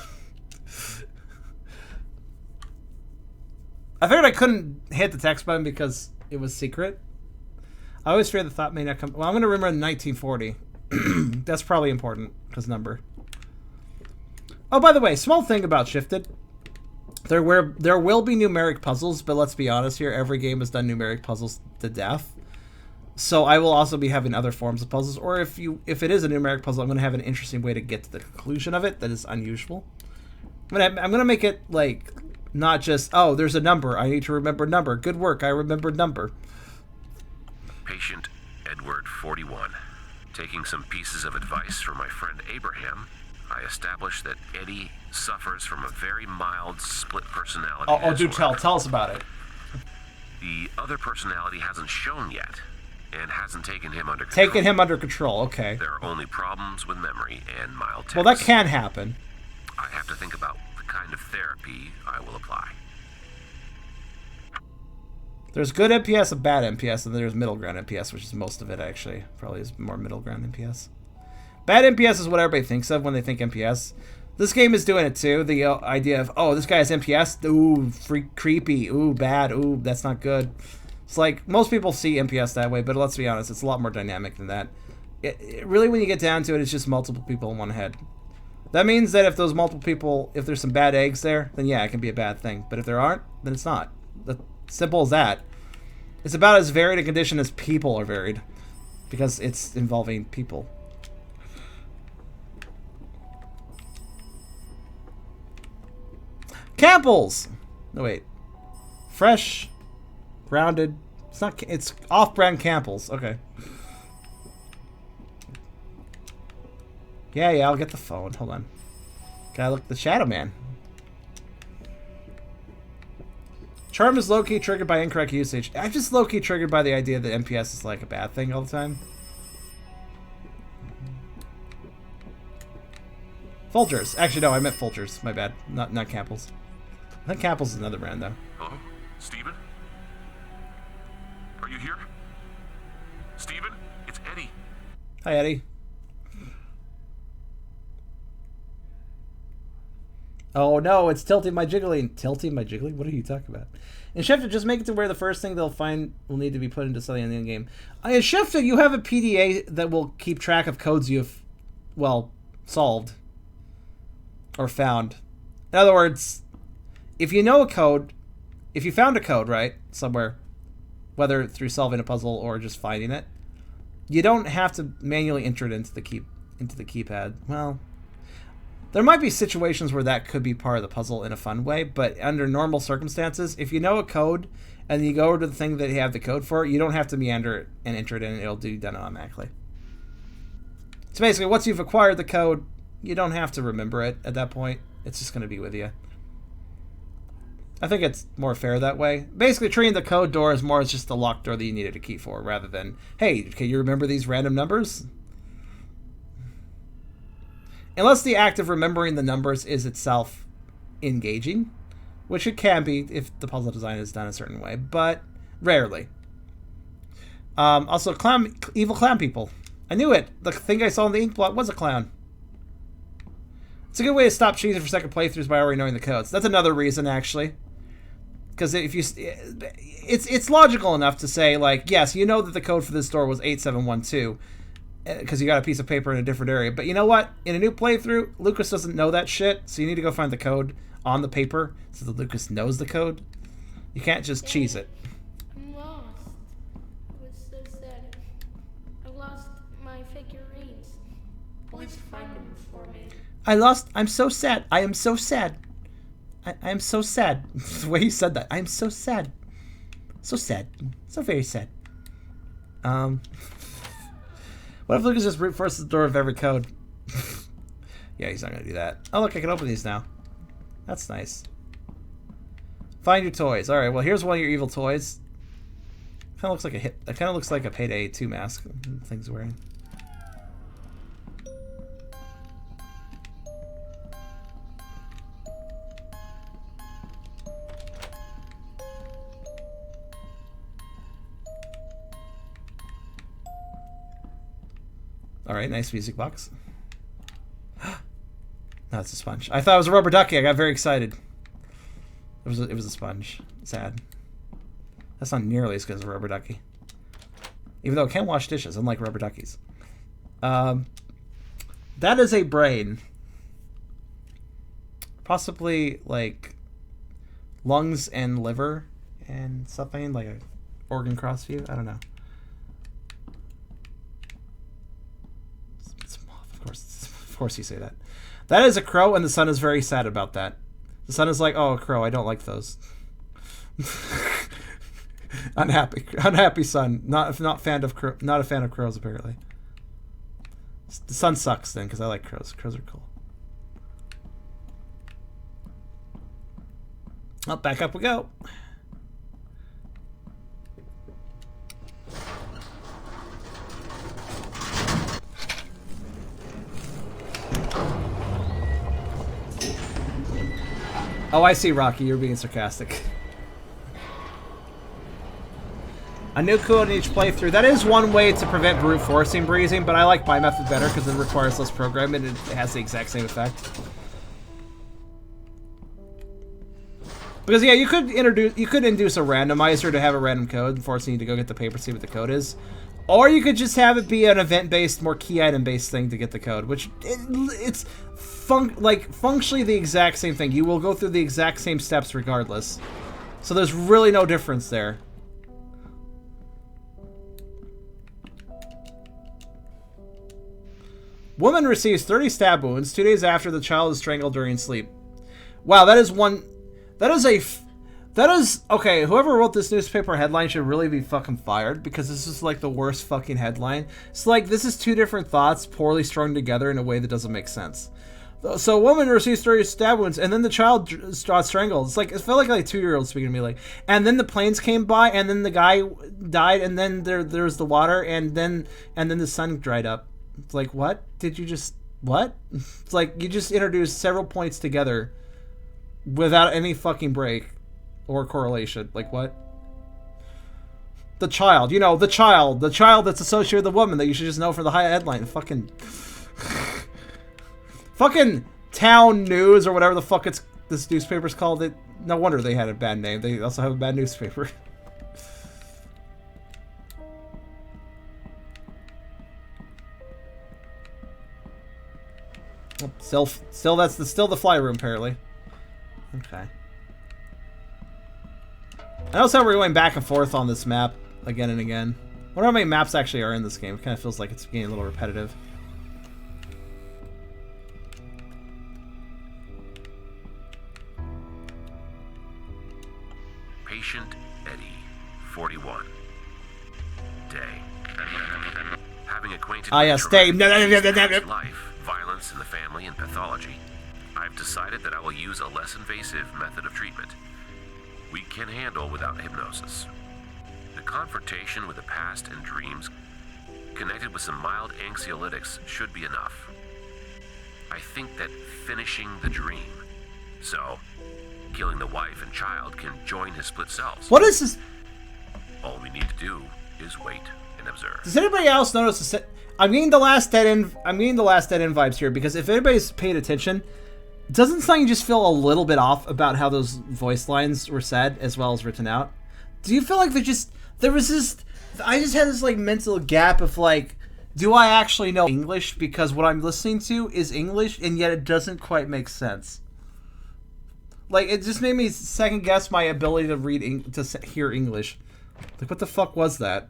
I figured I couldn't hit the text button because it was secret. I always fear the thought may not come... Well, I'm going to remember 1940. That's probably important, because number. Oh, by the way, small thing about Shifted. There will be numeric puzzles, but let's be honest here. Every game has done numeric puzzles to death. So I will also be having other forms of puzzles. Or if it is a numeric puzzle, I'm going to have an interesting way to get to the conclusion of it that is unusual. I'm going to make it, like... Not just, oh, there's a number. I need to remember number. Good work. I remembered number. Patient Edward, 41. Taking some pieces of advice from my friend Abraham, I established that Eddie suffers from a very mild split personality disorder. Tell us about it. The other personality hasn't shown yet, and hasn't taken him under control. Taken him under control, okay. There are only problems with memory and mild tics. Well, that can happen. I have to think about kind of therapy I will apply. There's good MPS and bad MPS, and there's middle ground MPS, which is most of it, actually. Probably is more middle ground MPS. Bad MPS is what everybody thinks of when they think MPS. This game is doing it, too. The idea of, oh, this guy has MPS? Ooh, creepy. Ooh, bad. Ooh, that's not good. It's like, most people see MPS that way, but let's be honest, it's a lot more dynamic than that. Really, when you get down to it, it's just multiple people in one head. That means that if those multiple people, if there's some bad eggs there, then yeah, it can be a bad thing. But if there aren't, then it's not. That's simple as that. It's about as varied a condition as people are varied. Because it's involving people. Campbell's! No, wait. Fresh, rounded. It's off-brand Campbell's. Okay. Yeah, I'll get the phone. Hold on. Gotta look at the Shadow Man. Charm is low-key triggered by incorrect usage. I'm just low-key triggered by the idea that MPS is like a bad thing all the time. Folgers. Actually, no, I meant Folgers. My bad. Not Campbell's. I think Campbell's is another brand, though. Hello? Steven? Are you here? Steven? It's Eddie. Hi, Eddie. Oh no, it's tilting my jiggling. Tilting my jiggling? What are you talking about? In Shifted, just make it to where the first thing they'll find will need to be put into something in the end game. In Shifted, you have a PDA that will keep track of codes you've, well, solved. Or found. In other words, if you know a code, if you found a code, right, somewhere, whether through solving a puzzle or just finding it, You don't have to manually enter it into the keypad. Well, there might be situations where that could be part of the puzzle in a fun way, but under normal circumstances, if you know a code and you go to the thing that you have the code for, you don't have to meander it and enter it in. It'll do done automatically. So basically, once you've acquired the code, you don't have to remember it at that point. It's just going to be with you. I think it's more fair that way. Basically, treating the code door as more as just a locked door that you needed a key for, rather than, hey, can you remember these random numbers? Unless the act of remembering the numbers is itself engaging, which it can be if the puzzle design is done a certain way, but rarely. Also, evil clown people. I knew it. The thing I saw in the ink blot was a clown. It's a good way to stop cheating for second playthroughs by already knowing the codes. That's another reason, actually. Because if you, it's logical enough to say, like, yes, you know that the code for this door was 8712 because you got a piece of paper in a different area. But you know what? In a new playthrough, Lucas doesn't know that shit, so you need to go find the code on the paper so that Lucas knows the code. You can't just cheese it. I'm lost. I was so sad. I lost my figurines. Please find them for me. I'm so sad. I am so sad. I am so sad. The way he said that. I am so sad. So sad. So very sad. What if Lucas just brute forces the door of every code? Yeah, he's not going to do that. Oh, look, I can open these now. That's nice. Find your toys. Alright, well, here's one of your evil toys. Kind of looks like a hit. It kind of looks like a Payday 2 mask thing's wearing. Alright, nice music box. No, it's a sponge. I thought it was a rubber ducky. I got very excited. It was a sponge. Sad. That's not nearly as good as a rubber ducky. Even though it can wash dishes, unlike rubber duckies. That is a brain. Possibly, like, lungs and liver and something, like a organ cross view. I don't know. Of course you say that. That is a crow, and the son is very sad about that. The son is like, "Oh, crow, I don't like those." Unhappy son. Not a fan of crows apparently. The son sucks then, because I like crows. Crows are cool. Oh, back up we go. Oh, I see, Rocky. You're being sarcastic. A new code in each playthrough. That is one way to prevent brute forcing breezing, but I like my method better because it requires less programming and it has the exact same effect. Because yeah, you could induce a randomizer to have a random code, forcing you to go get the paper, see what the code is. Or you could just have it be an event-based, more key item-based thing to get the code, which it's functionally the exact same thing. You will go through the exact same steps regardless. So there's really no difference there. Woman receives 30 stab wounds 2 days after the child is strangled during sleep. Wow, that is okay, whoever wrote this newspaper headline should really be fucking fired, because this is like the worst fucking headline. It's like, this is two different thoughts poorly strung together in a way that doesn't make sense. So a woman receives 30 stab wounds, and then the child got strangled. It's like, it felt like a 2-year-old speaking to me, like, and then the planes came by, and then the guy died, and then there's the water, and then the sun dried up. It's like, what? Did you just, what? It's like, you just introduced several points together without any fucking break or correlation. Like, what? The child, you know, the child that's associated with the woman that you should just know for the high headline. Fucking Town News or whatever the fuck this newspaper's called. It. No wonder they had a bad name. They also have a bad newspaper. Still that's the fly room apparently. Okay. I also we're going back and forth on this map again and again. wonder how many maps actually are in this game. It kind of feels like it's getting a little repetitive. Patient Eddie, 41. Day. Having acquainted Ah, with yes, traumatic day. past life, violence in the family, and pathology, I've decided that I will use a less invasive method of treatment we can handle without hypnosis. The confrontation with the past and dreams connected with some mild anxiolytics should be enough. I think that finishing the dream, so killing the wife and child, can join his split selves. What is this? All we need to do is wait and observe. Does anybody else notice this? I'm getting the last dead end. I'm getting the last dead end vibes here because if anybody's paid attention, doesn't something just feel a little bit off about how those voice lines were said as well as written out? Do you feel like I just had this like mental gap of like, do I actually know English because what I'm listening to is English and yet it doesn't quite make sense. Like, it just made me second guess my ability to hear English. Like, what the fuck was that?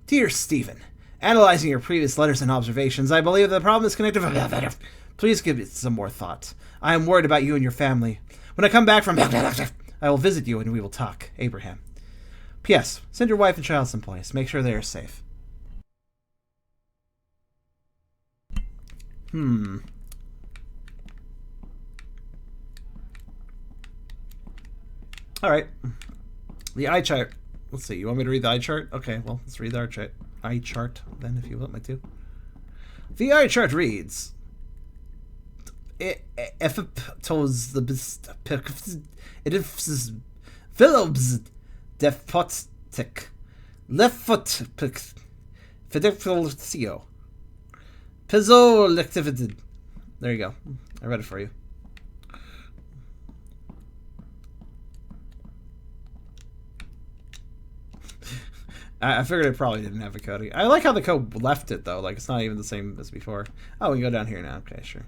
Dear Stephen, analyzing your previous letters and observations, I believe the problem is connected. Please give it some more thought. I am worried about you and your family. When I come back from, I will visit you and we will talk. Abraham. P.S. Send your wife and child someplace. Make sure they are safe. Alright. The eye chart. Let's see. You want me to read the eye chart? Okay, well, let's read the eye chart then, if you want me to. The eye chart reads... Phillips despotic left foot fidelcio piezo. There you go. I read it for you. I figured it probably didn't have a coding. I like how the code left it though. Like it's not even the same as before. Oh, we can go down here now. Okay, sure.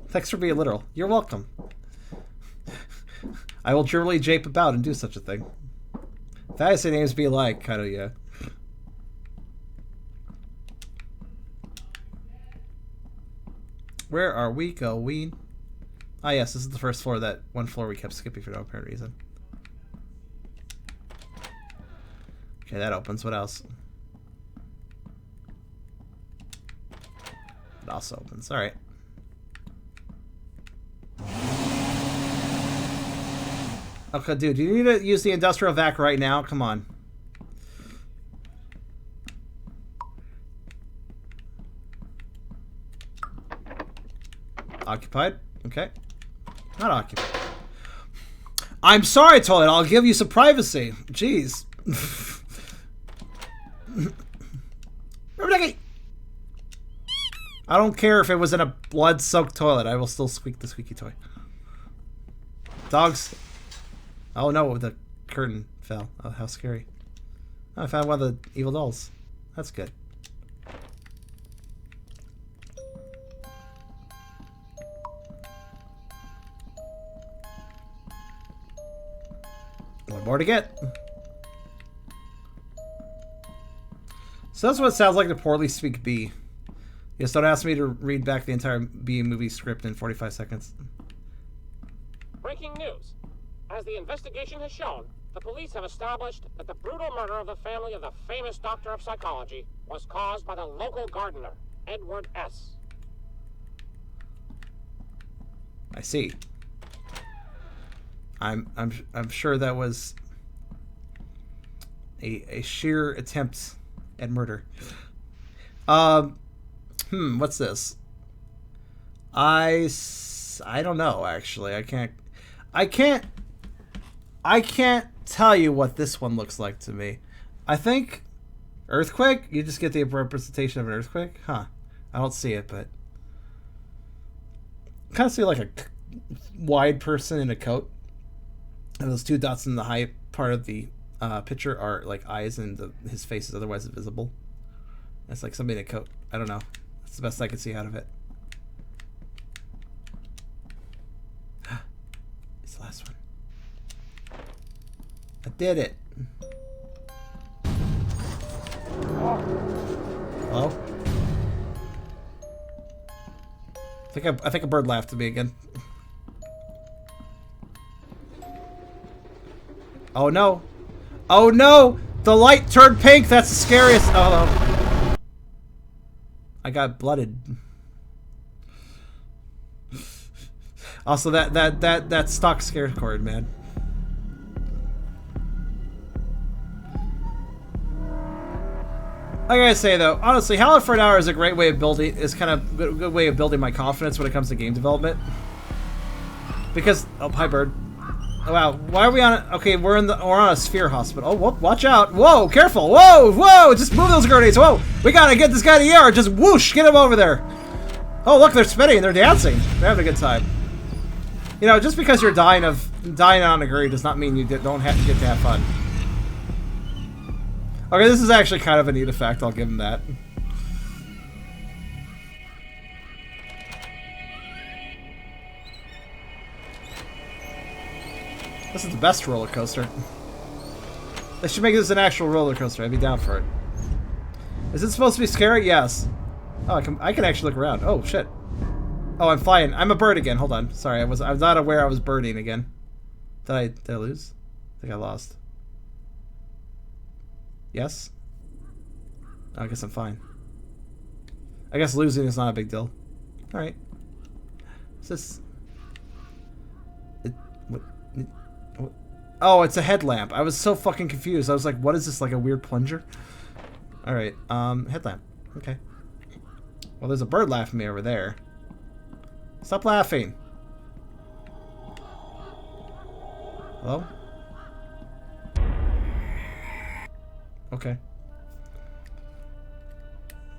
Thanks for being literal. You're welcome. I will truly jape about and do such a thing. Fantasy names be like, kind of, yeah. Where are we going? Ah, yes, this is the first floor. That one floor we kept skipping for no apparent reason. Okay, that opens. What else? It also opens. Alright. Okay, dude, do you need to use the industrial vac right now? Come on. Occupied? Okay. Not occupied. I'm sorry, toilet. I'll give you some privacy. Jeez. I don't care if it was in a blood-soaked toilet. I will still squeak the squeaky toy. Dogs. Oh no, the curtain fell. Oh, how scary. Oh, I found one of the evil dolls. That's good. One more to get. So that's what it sounds like to poorly speak B. Yes, don't ask me to read back the entire B movie script in 45 seconds. Breaking news. As the investigation has shown, the police have established that the brutal murder of the family of the famous doctor of psychology was caused by the local gardener, Edward S. I see. I'm sure that was a sheer attempt at murder. What's this? I don't know, actually. I can't tell you what this one looks like to me. I think earthquake? You just get the representation of an earthquake? Huh. I don't see it, but I kind of see like a wide person in a coat. And those two dots in the high part of the picture are like eyes, and his face is otherwise invisible. It's like somebody in a coat. I don't know. That's the best I can see out of it. It's the last one. Did it. Hello? I think a bird laughed at me again. Oh no. Oh no! The light turned pink! That's the scariest. Oh. I got blooded. Also, that stock scare cord, man. I gotta say though, honestly, Howler for an Hour is a great way of building. Is kind of a good way of building my confidence when it comes to game development. Because hi bird. Oh, wow, why are we on? Okay, we're on a sphere hospital. Oh, whoop, watch out! Whoa, careful! Whoa, whoa! Just move those grenades! Whoa, we gotta get this guy to the air! Just whoosh, get him over there! Oh, look, they're spinning, they're dancing, they're having a good time. You know, just because you're dying on a grenade does not mean you don't get to have fun. Okay, this is actually kind of a neat effect. I'll give him that. This is the best roller coaster. They should make this an actual roller coaster. I'd be down for it. Is it supposed to be scary? Yes. Oh, I can actually look around. Oh shit. Oh, I'm flying. I'm a bird again. Hold on. Sorry, I was not aware I was birding again. Did I lose? I think I lost. Yes? Oh, I guess I'm fine. I guess losing is not a big deal. Alright. What's this? What? Oh, it's a headlamp. I was so fucking confused. I was like, what is this, like a weird plunger? Alright, headlamp. Okay. Well, there's a bird laughing at me over there. Stop laughing. Hello? Okay.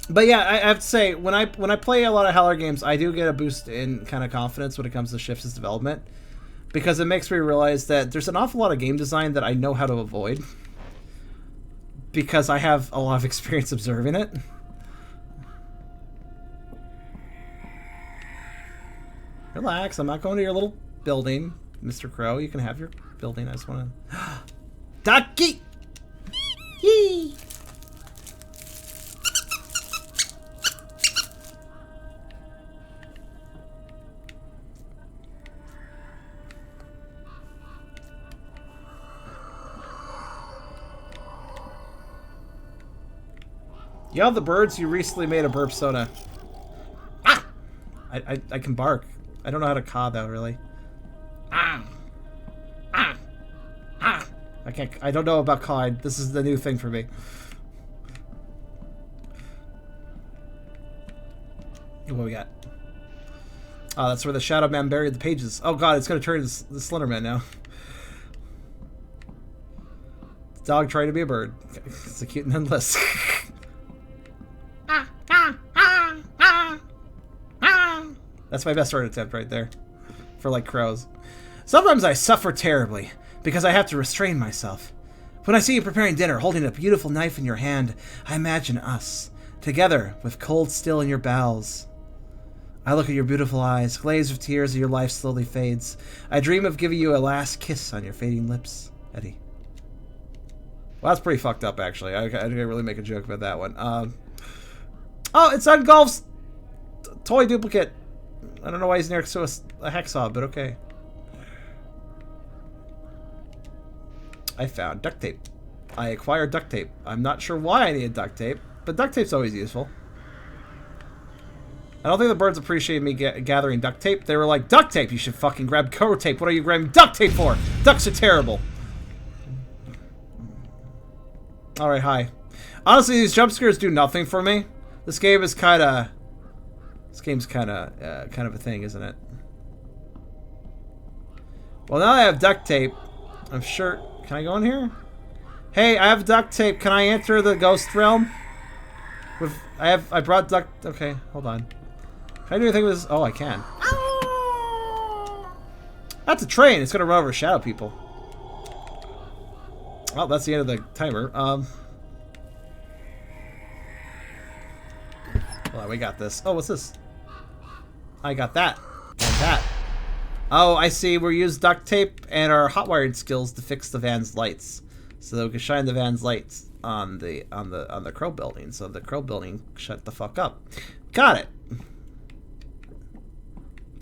But yeah, I have to say, when I play a lot of Howler games, I do get a boost in kind of confidence when it comes to Shifts' development. Because it makes me realize that there's an awful lot of game design that I know how to avoid. Because I have a lot of experience observing it. Relax, I'm not going to your little building, Mr. Crow. You can have your building. I just want to... Ducky! Yee! You have the birds. You recently made a burp soda. Ah! I can bark. I don't know how to caw though, really. Ah! Ah! Ah! I don't know about cawing. This is the new thing for me. What we got? Oh, that's where the Shadow Man buried the pages. Oh god, it's gonna turn into the Slender Man now. Dog trying to be a bird. It's a cute and endless. That's my best art attempt right there. For like crows. Sometimes I suffer terribly because I have to restrain myself. When I see you preparing dinner, holding a beautiful knife in your hand, I imagine us, together with cold still in your bowels. I look at your beautiful eyes, glazed with tears as your life slowly fades. I dream of giving you a last kiss on your fading lips, Eddie. Well, that's pretty fucked up, actually. I didn't really make a joke about that one. Oh, it's on Golf's toy duplicate. I don't know why he's next to a hacksaw, but okay. I found duct tape. I acquired duct tape. I'm not sure why I needed duct tape, but duct tape's always useful. I don't think the birds appreciated me gathering duct tape. They were like, duct tape? You should fucking grab coat tape. What are you grabbing duct tape for? Ducks are terrible. Alright, hi. Honestly, these jump scares do nothing for me. This game is kind of... This game's kind of a thing, isn't it? Well, now I have duct tape. I'm sure... Can I go in here? Hey, I have duct tape. Can I enter the ghost realm? I brought duct... Okay, hold on. Can I do anything with this? Oh, I can. That's a train. It's gonna run over shadow people. Well, that's the end of the timer. Hold on, we got this. Oh, what's this? I got that. And that. Oh, I see. We used duct tape and our hot-wired skills to fix the van's lights. so that we could shine the van's lights on the Crow building, so the Crow building shut the fuck up. Got it.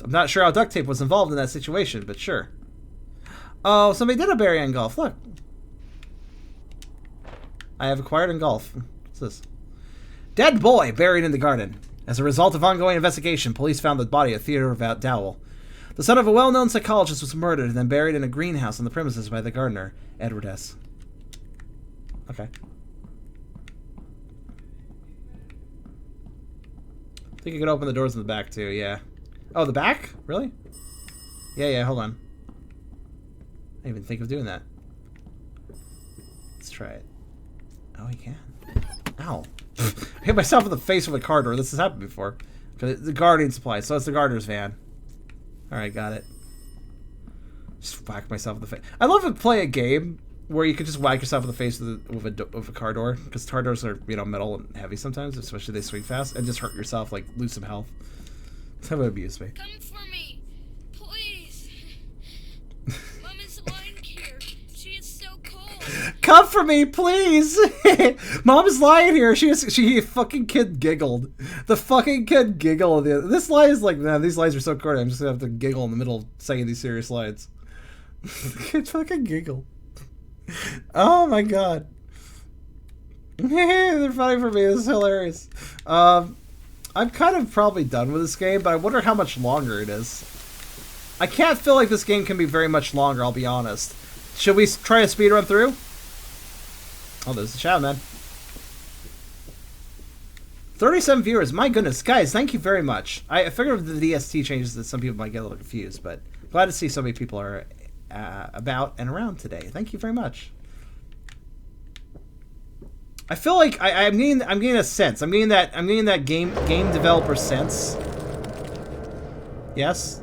I'm not sure how duct tape was involved in that situation, but sure. Oh, somebody did a berry on golf. Look. I have acquired in golf. What's this? Dead boy buried in the garden. As a result of ongoing investigation, police found the body of Theodore Dowell. The son of a well-known psychologist was murdered and then buried in a greenhouse on the premises by the gardener, Edward S. Okay. I think you could open the doors in the back, too, yeah. Oh, the back? Really? Yeah, hold on. I didn't even think of doing that. Let's try it. Oh, you can. Ow. I hit myself in the face with a car door. This has happened before. The guardian supply, so it's the gardener's van. Alright, got it. Just whack myself in the face. I love to play a game where you could just whack yourself in the face with a car door. Because car doors are, you know, metal and heavy sometimes, especially they swing fast, and just hurt yourself, like, lose some health. That would abuse me. Come for me, please. Mom is lying here. She is so cold. Come for me, please. Mom is lying here. She fucking kid giggled. The fucking kid giggled. This lie is like, man, these lies are so corny. I'm just gonna have to giggle in the middle of saying these serious lines. The kid fucking giggled. Oh my god. They're funny for me. This is hilarious. I'm kind of probably done with this game, but I wonder how much longer it is. I can't feel like this game can be very much longer, I'll be honest. Should we try a speed run through? Oh, there's the chat, man. 37 viewers. My goodness. Guys, thank you very much. I figured with the DST changes that some people might get a little confused, but glad to see so many people are about and around today. Thank you very much. I feel like I'm getting a sense. I'm getting that game developer sense. Yes.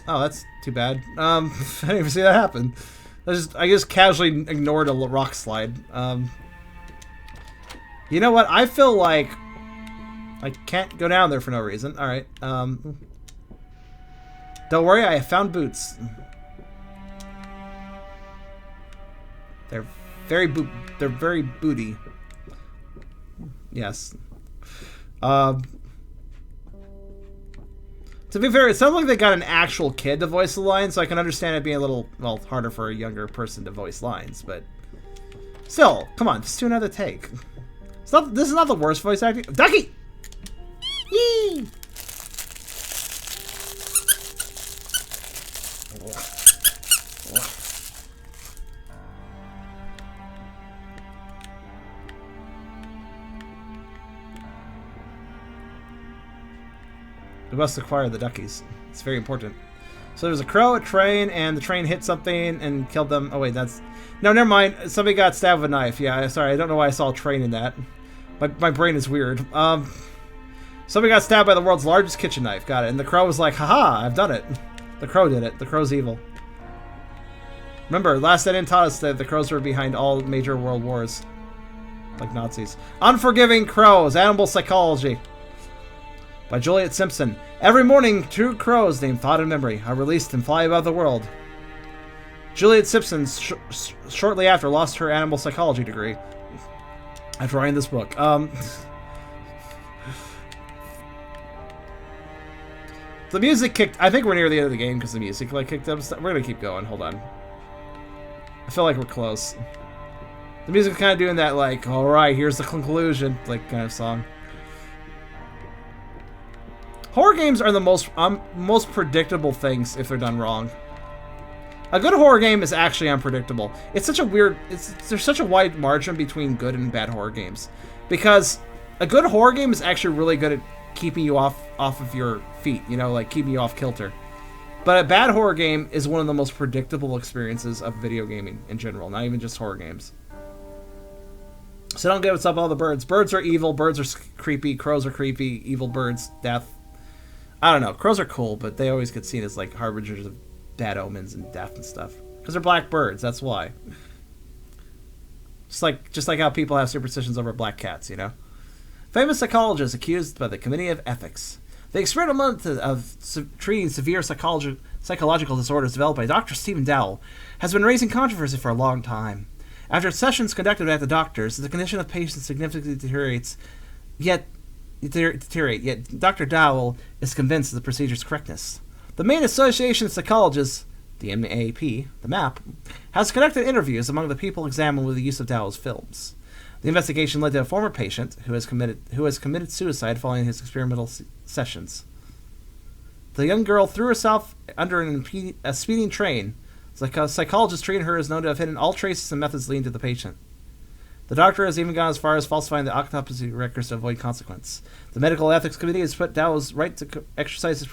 Oh, that's too bad. I didn't even see that happen. I just casually ignored a rock slide. You know what? I feel like I can't go down there for no reason. All right. Don't worry, I found boots. They're very booty. Yes. To be fair, it sounds like they got an actual kid to voice the lines, so I can understand it being a little, well, harder for a younger person to voice lines, but still, come on, just do another take. This is not the worst voice acting. Ducky! Yee! We must acquire the duckies. It's very important. So there's a crow, a train, and the train hit something and killed them. Oh wait, that's... No, never mind. Somebody got stabbed with a knife. Yeah, sorry. I don't know why I saw a train in that. My brain is weird. Somebody got stabbed by the world's largest kitchen knife. Got it. And the crow was like, haha, I've done it. The crow did it. The crow's evil. Remember, Last Edit taught us that the crows were behind all major world wars. Like Nazis. Unforgiving Crows, Animal Psychology. By Juliet Simpson. Every morning, 2 crows named Thought and Memory are released and fly above the world. Juliet Simpson, shortly after, lost her animal psychology degree. After writing this book. The music kicked... I think we're near the end of the game because the music kicked up. We're going to keep going. Hold on. I feel like we're close. The music's kind of doing that, like, alright, here's the conclusion, like, kind of song. Horror games are the most predictable things if they're done wrong. A good horror game is actually unpredictable. It's such a weird... There's such a wide margin between good and bad horror games. Because a good horror game is actually really good at keeping you off of your feet, you know, like keeping you off kilter. But a bad horror game is one of the most predictable experiences of video gaming in general, not even just horror games. So don't get what's up all the birds. Birds are evil, birds are creepy, crows are creepy, evil birds, death. I don't know, crows are cool, but they always get seen as like harbingers of bad omens and death and stuff. Because they're black birds, that's why. Just like how people have superstitions over black cats, you know? Famous psychologist accused by the Committee of Ethics. The experimental method of treating severe psychological disorders developed by Dr. Stephen Dowell has been raising controversy for a long time. After sessions conducted at the doctors, the condition of patients significantly deteriorates, yet Dr. Dowell is convinced of the procedure's correctness. The main association of psychologists, the MAP, the MAP, has conducted interviews among the people examined with the use of Dowell's films. The investigation led to a former patient who has committed suicide following his experimental sessions. The young girl threw herself under a speeding train. A psychologist treating her is known to have hidden all traces and methods leading to the patient. The doctor has even gone as far as falsifying the autopsy records to avoid consequence. The Medical Ethics Committee has put Dowell's right to exercise his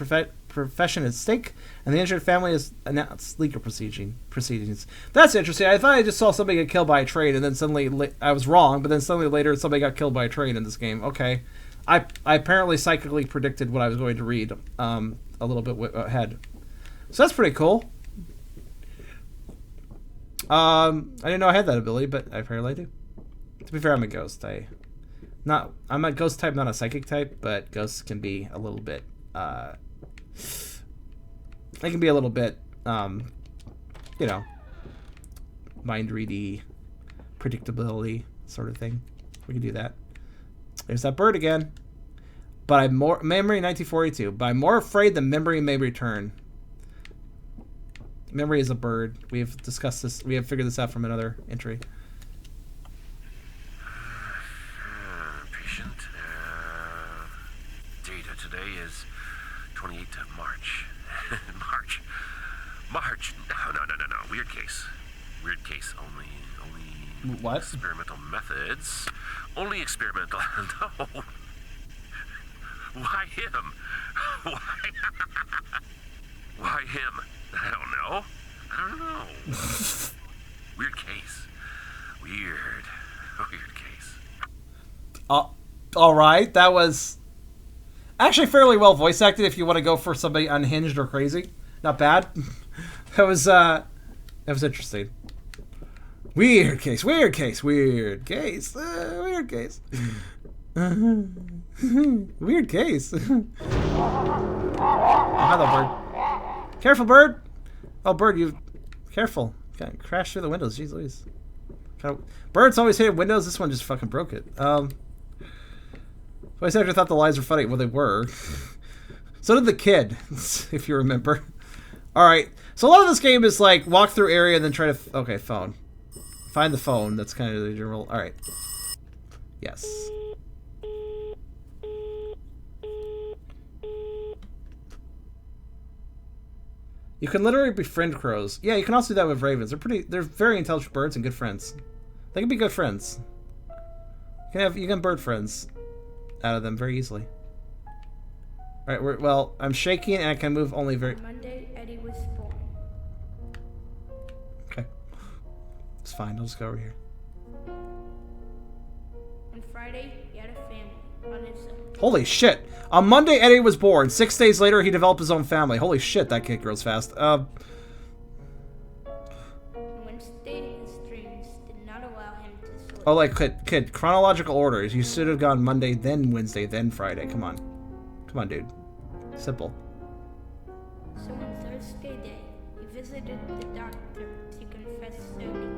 profession at stake, and the injured family has announced legal proceedings. That's interesting. I thought I just saw somebody get killed by a train, and then suddenly I was wrong, but then suddenly later somebody got killed by a train in this game. Okay. I apparently psychically predicted what I was going to read a little bit ahead. So that's pretty cool. I didn't know I had that ability, but apparently I do. To be fair, I'm a ghost. I'm a ghost type, not a psychic type, but ghosts can be a little bit, they can be a little bit, mind ready, predictability sort of thing. We can do that. There's that bird again. But I'm more memory 1942. But I'm more afraid the memory may return. Memory is a bird. We have discussed this. We have figured this out from another entry. Patient. Data today is 28th of March. March. No. Weird case. Only What? Experimental methods. Only experimental. No. Why him? Why him? I don't know. Weird case. Weird case. All right. That was actually fairly well voice acted. If you want to go for somebody unhinged or crazy, not bad. That was interesting. Weird case. Weird case. Weird case. Oh, hello, bird. Careful, bird. Oh, bird, you careful. Can't crash through the windows. Jeez Louise. Birds always hate windows. This one just fucking broke it. Voice actor thought the lies were funny. Well, they were. So did the kid, if you remember. All right. So a lot of this game is like walk through area and then try to. Okay, phone. Find the phone. That's kind of the general. All right. Yes. You can literally befriend crows. Yeah, you can also do that with ravens. They're very intelligent birds and good friends. They can be good friends. You can bird friends out of them very easily. All right, well, I'm shaking and I can move only very. On Monday, Eddie was born. Okay, it's fine. I'll just go over here. On Friday, he had a family on his own. Holy shit! On Monday, Eddie was born. 6 days later, he developed his own family. Holy shit, that kid grows fast. Wednesday, his dreams did not allow him to sleep. Oh, like, kid, chronological order. You should have gone Monday, then Wednesday, then Friday. Come on, dude. Simple. So on Thursday day, he visited the doctor to confess so deep.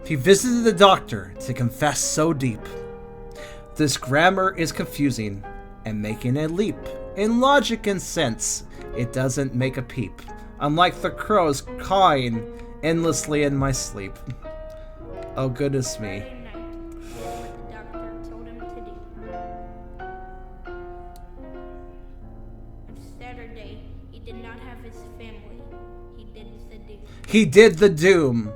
He visited the doctor to confess so deep. This grammar is confusing and making a leap. In logic and sense, it doesn't make a peep. Unlike the crows cawing endlessly in my sleep. Oh, goodness me. Friday night, what the doctor told him to do. On Saturday, he did not have his family. He did the doom. He did the doom,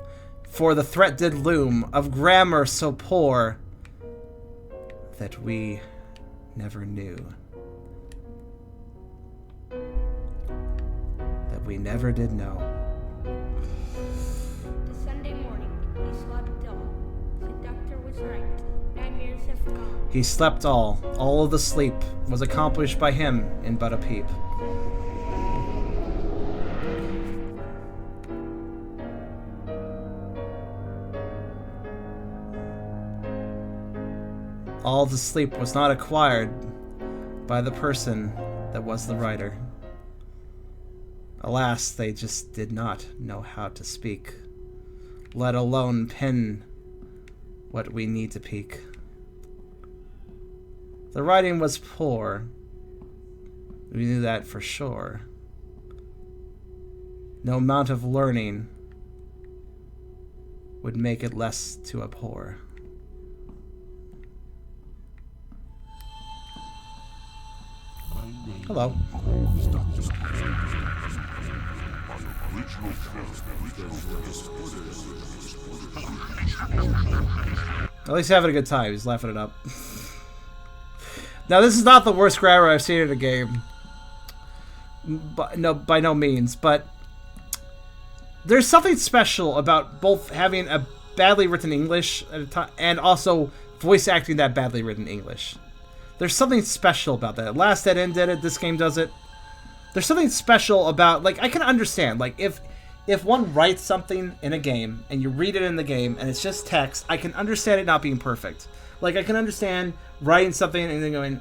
for the threat did loom of grammar so poor that we never knew. That we never did know. The Sunday morning, he slept all. The doctor was right. 9 years have gone. He slept all. All of the sleep was accomplished by him in but a peep. All the sleep was not acquired by the person that was the writer. Alas, they just did not know how to speak, let alone pen what we need to peak. The writing was poor. We knew that for sure. No amount of learning would make it less to abhor. Hello. At least having a good time. He's laughing it up. Now, this is not the worst grammar I've seen in a game. But, no, by no means. But there's something special about both having a badly written English at a time and also voice acting that badly written English. There's something special about that. Last Dead End did it. This game does it. There's something special about, like, I can understand, like, if one writes something in a game and you read it in the game and it's just text, I can understand it not being perfect. Like, I can understand writing something and then going,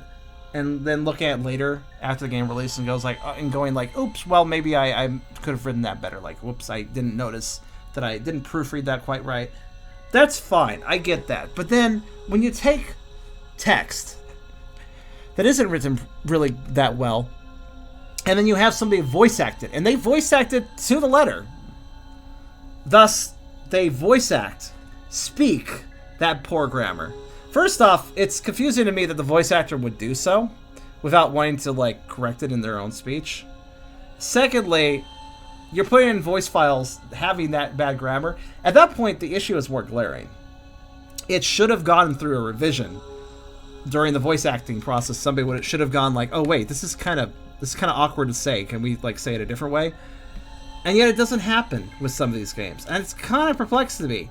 and then looking at it later after the game release and goes like, and going like, oops, well, maybe I could have written that better. Like, whoops, I didn't notice that I didn't proofread that quite right. That's fine. I get that. But then when you take text that isn't written really that well, and then you have somebody voice act it, and they voice act it to the letter. Thus, they voice act, speak that poor grammar. First off, it's confusing to me that the voice actor would do so without wanting to, like, correct it in their own speech. Secondly, you're putting in voice files having that bad grammar. At that point, the issue is more glaring. It should have gone through a revision during the voice acting process. Somebody should have gone like, oh wait, this is kind of awkward to say. Can we, like, say it a different way? And yet it doesn't happen with some of these games. And it's kind of perplexing to me.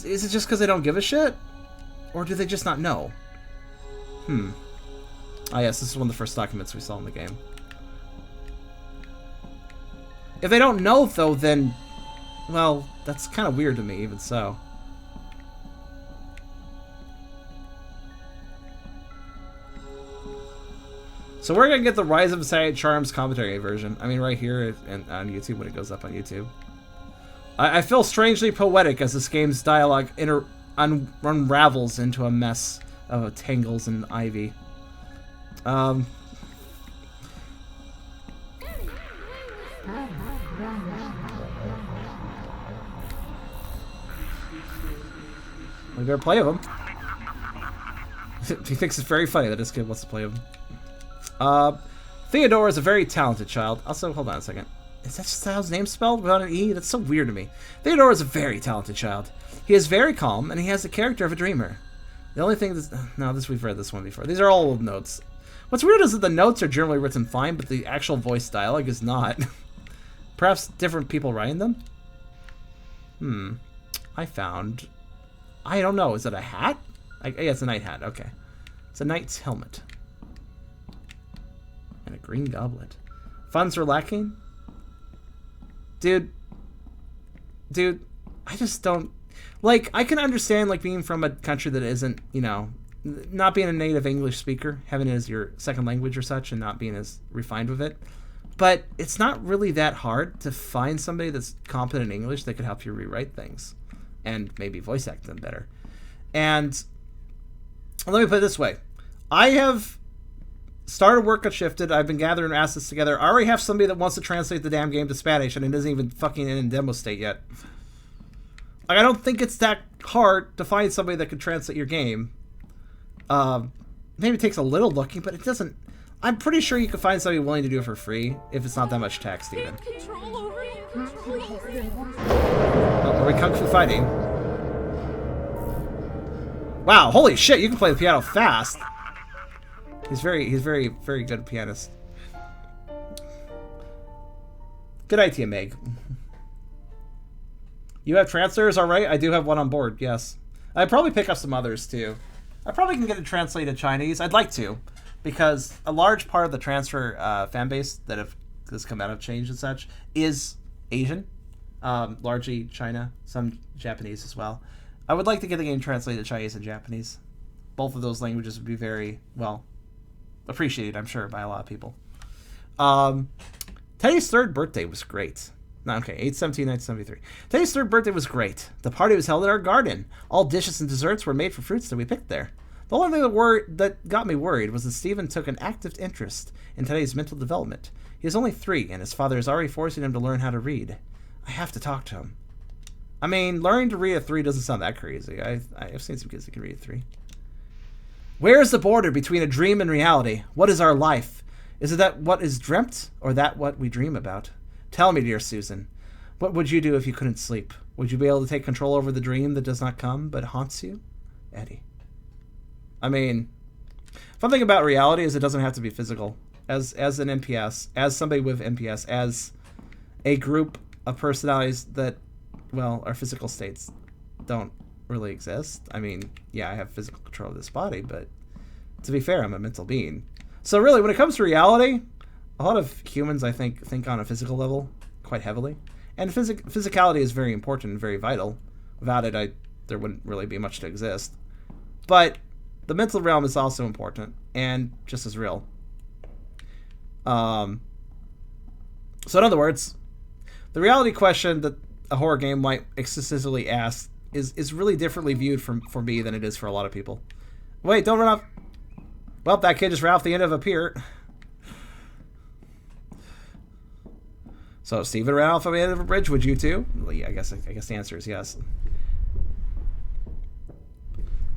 Is it just because they don't give a shit? Or do they just not know? Ah, yes, this is one of the first documents we saw in the game. If they don't know, though, then, well, that's kind of weird to me, even so. So we're going to get the Rise of Silent Charms commentary version. I mean, right here and on YouTube when it goes up on YouTube. I feel strangely poetic as this game's dialogue unravels into a mess of tangles and ivy. We better play with him. He thinks it's very funny that this kid wants to play with him. Theodore is a very talented child. Also, hold on a second. Is that just how his name's spelled without an E? That's so weird to me. Theodore is a very talented child. He is very calm, and he has the character of a dreamer. The only thing that's... No, we've read this one before. These are all old notes. What's weird is that the notes are generally written fine, but the actual voice dialogue is not. Perhaps different people writing them? I found... I don't know. Is it a hat? Yeah, it's a night hat. Okay. It's a knight's helmet. And a green goblet. Funds are lacking? Dude, I just don't... Like, I can understand, like, being from a country that isn't, you know, not being a native English speaker, having it as your second language or such, and not being as refined with it. But it's not really that hard to find somebody that's competent in English that could help you rewrite things. And maybe voice act them better. And let me put it this way. I have started work on Shifted. I've been gathering assets together. I already have somebody that wants to translate the damn game to Spanish, and it isn't even fucking in demo state yet. Like, I don't think it's that hard to find somebody that can translate your game. Maybe it takes a little looking, but it doesn't... I'm pretty sure you can find somebody willing to do it for free, if it's not that much text, even. Oh, are we kung fu fighting? Wow, holy shit, you can play the piano fast. He's very, very good pianist. Good idea, Meg. You have translators, alright? I do have one on board, yes. I'd probably pick up some others, too. I probably can get it translated Chinese. I'd like to, because a large part of the transfer fan base that has come out of change and such is Asian. Largely China, some Japanese as well. I would like to get the game translated to Chinese and Japanese. Both of those languages would be very, well, appreciated, I'm sure, by a lot of people. Teddy's third birthday was great. No, okay, 8/17/1973. Teddy's third birthday was great. The party was held in our garden. All dishes and desserts were made from fruits that we picked there. The only thing that got me worried was that Stephen took an active interest in Teddy's mental development. He is only 3, and his father is already forcing him to learn how to read. I have to talk to him. I mean, learning to read at 3 doesn't sound that crazy. I've seen some kids that can read at 3. Where is the border between a dream and reality? What is our life? Is it that what is dreamt, or that what we dream about? Tell me, dear Susan, what would you do if you couldn't sleep? Would you be able to take control over the dream that does not come but haunts you? Eddie. I mean, fun thing about reality is it doesn't have to be physical. As an NPS, as somebody with NPS, as a group of personalities that, well, our physical states don't really exist. I mean, yeah, I have physical control of this body, but to be fair, I'm a mental being. So really, when it comes to reality, a lot of humans, I think on a physical level quite heavily. And physicality is very important and very vital. Without it, there wouldn't really be much to exist. But the mental realm is also important and just as real. So in other words, the reality question that a horror game might existentially ask is really differently viewed for me than it is for a lot of people. Wait, don't run off. Well, that kid just ran off the end of a pier. So Steven ran off the end of a bridge. Would you too? Well, yeah, I guess the answer is yes.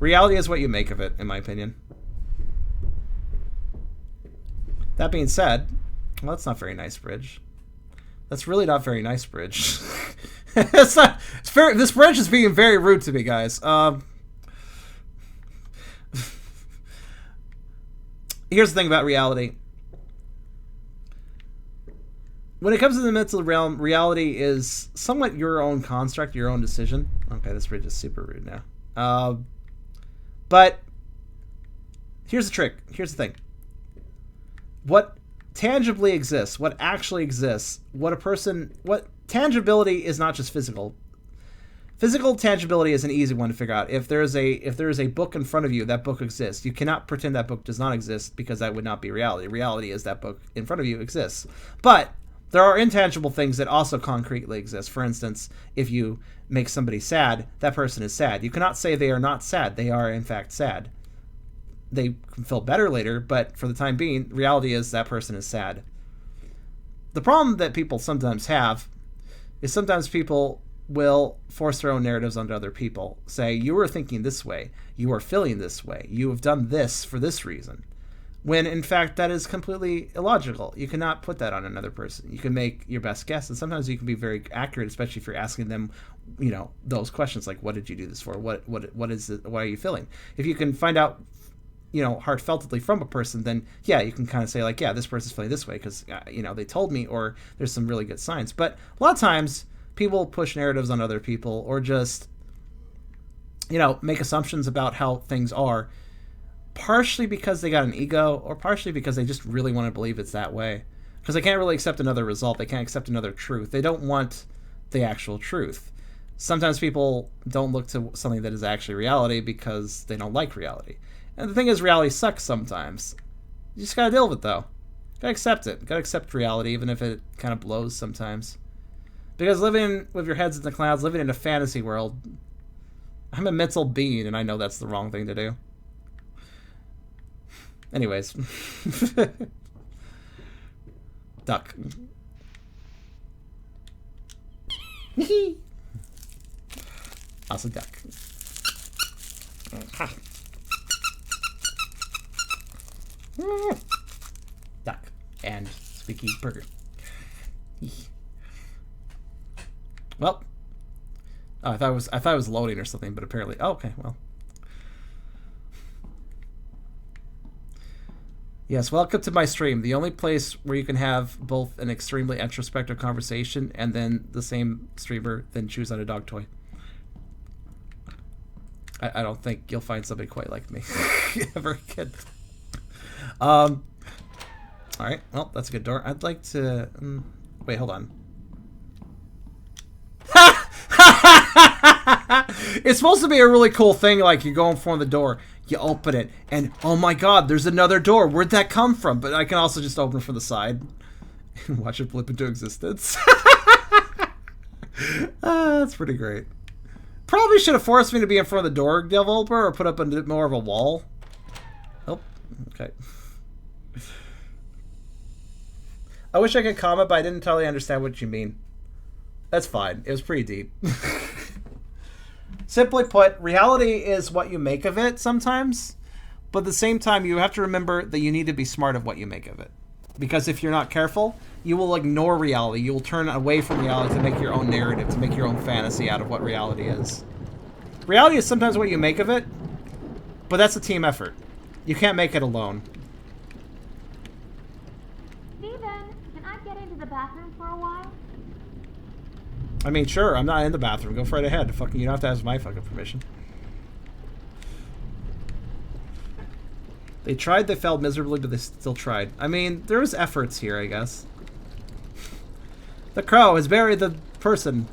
Reality is what you make of it, in my opinion. That being said, well, that's not very nice, Bridge. That's really not very nice, Bridge. It's not. It's very. This Bridge is being very rude to me, guys. Here's the thing about reality. When it comes to the mental realm, reality is somewhat your own construct, your own decision. Okay, this Bridge is super rude now. But here's the trick. Here's the thing. What tangibly exists, what actually exists, what tangibility is not just physical. Physical tangibility is an easy one to figure out. If there is a book in front of you, that book exists. You cannot pretend that book does not exist because that would not be reality. Reality is that book in front of you exists. But there are intangible things that also concretely exist. For instance, if you make somebody sad, that person is sad. You cannot say they are not sad. They are, in fact, sad. They can feel better later, but for the time being, reality is that person is sad. The problem that people sometimes have is sometimes people will force their own narratives onto other people. Say, you were thinking this way. You are feeling this way. You have done this for this reason. When, in fact, that is completely illogical. You cannot put that on another person. You can make your best guess, and sometimes you can be very accurate, especially if you're asking them, those questions like, what did you do this for? What is it? Why are you feeling? If you can find out, heartfeltedly from a person, then, yeah, you can kind of say, like, yeah, this person's feeling this way because, they told me, or there's some really good signs. But a lot of times, people push narratives on other people or just, make assumptions about how things are, partially because they got an ego or partially because they just really want to believe it's that way. Because they can't really accept another result. They can't accept another truth. They don't want the actual truth. Sometimes people don't look to something that is actually reality because they don't like reality. And the thing is, reality sucks sometimes. You just gotta deal with it, though. Gotta accept it. Gotta accept reality, even if it kind of blows sometimes. Because living with your heads in the clouds, living in a fantasy world, I'm a mental being, and I know that's the wrong thing to do. Anyways. Duck. Also duck. Duck and squeaky burger. Well, I thought it was loading or something, but apparently, okay, well. Yes, welcome to my stream. The only place where you can have both an extremely introspective conversation and then the same streamer then choose on a dog toy. I don't think you'll find somebody quite like me ever again. All right, well, that's a good door. I'd like to... wait, hold on. It's supposed to be a really cool thing, like you go in front of the door, you open it, and oh my god, there's another door. Where'd that come from? But I can also just open it from the side. and watch it blip into existence. That's pretty great. Probably should have forced me to be in front of the door developer or put up a bit more of a wall. Oh, okay. I wish I could comment, but I didn't totally understand what you mean. That's fine. It was pretty deep. Simply put, reality is what you make of it sometimes, but at the same time, you have to remember that you need to be smart of what you make of it. Because if you're not careful, you will ignore reality. You will turn away from reality to make your own narrative, to make your own fantasy out of what reality is. Reality is sometimes what you make of it, but that's a team effort. You can't make it alone. Steven, can I get into the bathroom for a while? I mean, sure, I'm not in the bathroom. Go right ahead. Fucking, you don't have to ask my fucking permission. They tried, they failed miserably, but they still tried. I mean, there was efforts here, I guess. The crow has buried the person.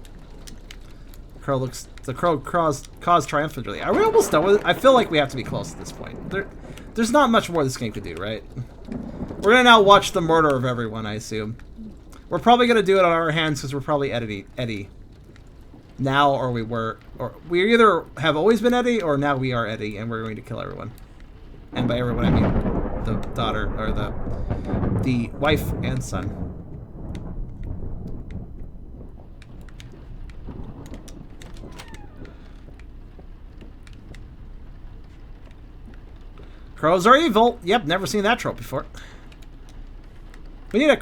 The crow caws triumphantly. Are we almost done with it? I feel like we have to be close at this point. There's not much more this game could do, right? We're gonna now watch the murder of everyone, I assume. We're probably gonna do it on our hands because we're probably Eddie. Now, or we either have always been Eddie, or now we are Eddie, and we're going to kill everyone. And by everyone, I mean the daughter, or the wife and son. Crows are evil. Yep, never seen that trope before. We need a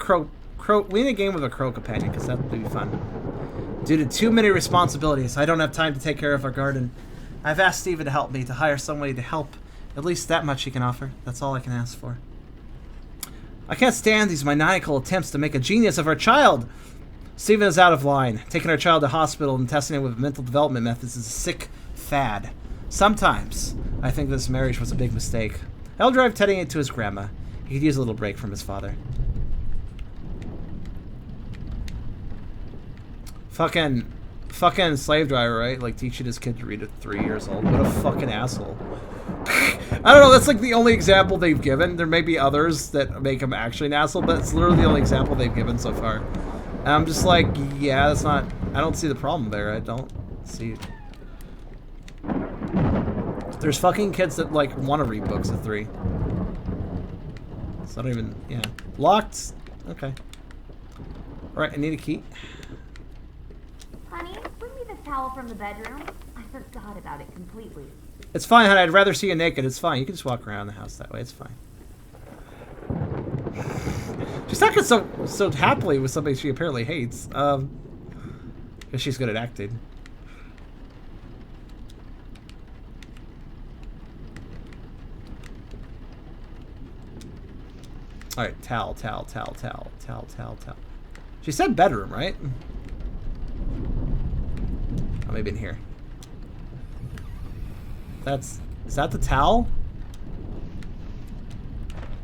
we need a game with a crow companion, because that would be fun. Due to too many responsibilities, I don't have time to take care of our garden. I've asked Steven to help me, to hire somebody to help. At least that much he can offer. That's all I can ask for. I can't stand these maniacal attempts to make a genius of our child. Steven is out of line. Taking our child to hospital and testing him with mental development methods is a sick fad. Sometimes, I think this marriage was a big mistake. I'll drive Teddy to his grandma. He could use a little break from his father. Fucking slave driver, right? Like, teaching his kid to read at 3 years old. What a fucking asshole. I don't know, that's like the only example they've given. There may be others that make him actually an asshole, but it's literally the only example they've given so far. And I'm just like, yeah, that's not... I don't see the problem there. I don't see... There's fucking kids that, like, want to read books at 3. So I don't even... Yeah. Locked? Okay. Alright, I need a key. Honey, bring me the towel from the bedroom. I forgot about it completely. It's fine, honey. I'd rather see you naked. It's fine. You can just walk around the house that way. It's fine. She's talking so happily with somebody she apparently hates. Because she's good at acting. Alright, towel. She said bedroom, right? Oh, maybe in here. Is that the towel?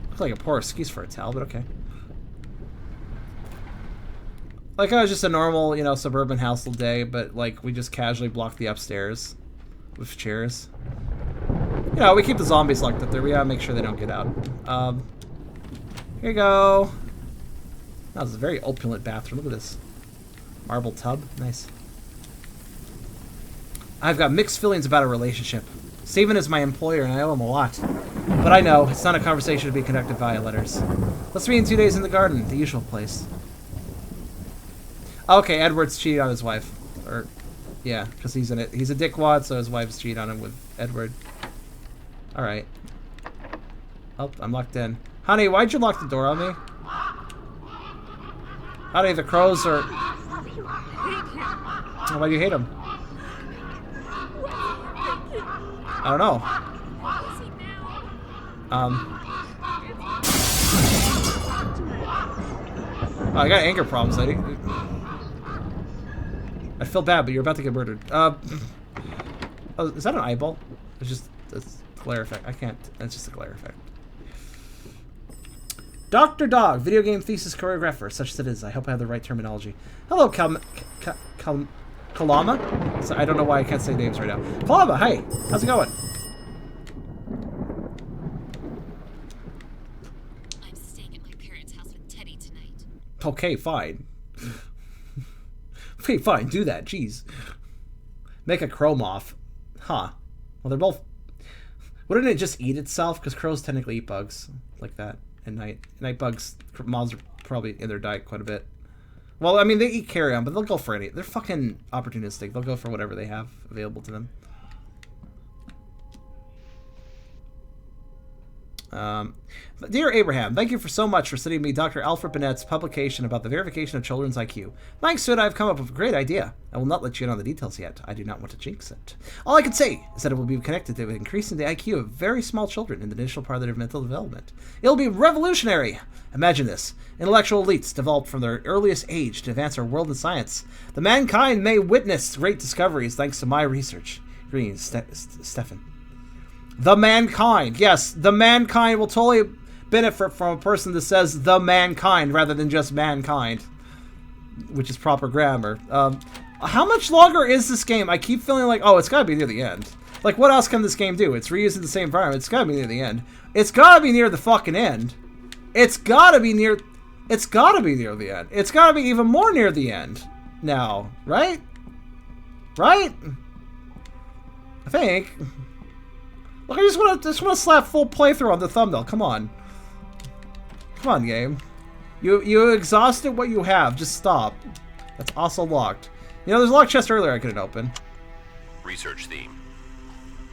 Looks like a poor excuse for a towel, but okay. Like, it was just a normal, you know, suburban household day, but, like, we just casually blocked the upstairs with chairs. You know, we keep the zombies locked up there. We gotta make sure they don't get out. Here you go. That was a very opulent bathroom. Look at this. Marble tub. Nice. I've got mixed feelings about our relationship. Steven is my employer and I owe him a lot. But I know, it's not a conversation to be conducted via letters. Let's meet in 2 days in the garden, the usual place. Okay, Edward's cheating on his wife. Or, yeah, because he's a dickwad, so his wife's cheating on him with Edward. Alright. Oh, I'm locked in. Honey, why'd you lock the door on me? Honey, the crows are... Oh, why do you hate them? I don't know. Oh, I got anger problems, lady. I feel bad, but you're about to get murdered. Oh, is that an eyeball? It's just a glare effect. I can't. It's just a glare effect. Dr. Dog, video game thesis choreographer, such as it is. I hope I have the right terminology. Hello, Kalama? So I don't know why I can't say names right now. Kalama, hi. How's it going? I'm staying at my parents' house with Teddy tonight. Okay, fine. Okay, fine, do that, jeez. Make a crow moth. Huh. Well, they're both... Wouldn't it just eat itself? Because crows technically eat bugs like that at night. Night bugs, moths are probably in their diet quite a bit. Well, I mean, they eat carrion, but they'll go for any... They're fucking opportunistic. They'll go for whatever they have available to them. Dear Abraham, thank you for so much for sending me Dr. Alfred Bennett's publication about the verification of children's IQ. Thanks to it, I've come up with a great idea. I will not let you in on the details yet. I do not want to jinx it. All I can say is that it will be connected to increasing the IQ of very small children in the initial part of their mental development. It will be revolutionary. Imagine this. Intellectual elites developed from their earliest age to advance our world in science. The mankind may witness great discoveries thanks to my research. Greetings, Stefan. The mankind. Yes, the mankind will totally benefit from a person that says the mankind rather than just mankind, which is proper grammar. How much longer is this game? I keep feeling like, oh, it's got to be near the end. Like, what else can this game do? It's reusing the same environment. It's got to be near the end. It's got to be near the fucking end. It's got to be near... It's got to be near the end. It's got to be even more near the end now, right? Right? I think... Look, I just want to slap full playthrough on the thumbnail. Come on. Come on, game. You exhausted what you have. Just stop. That's also locked. You know, there's a locked chest earlier I couldn't open. Research theme.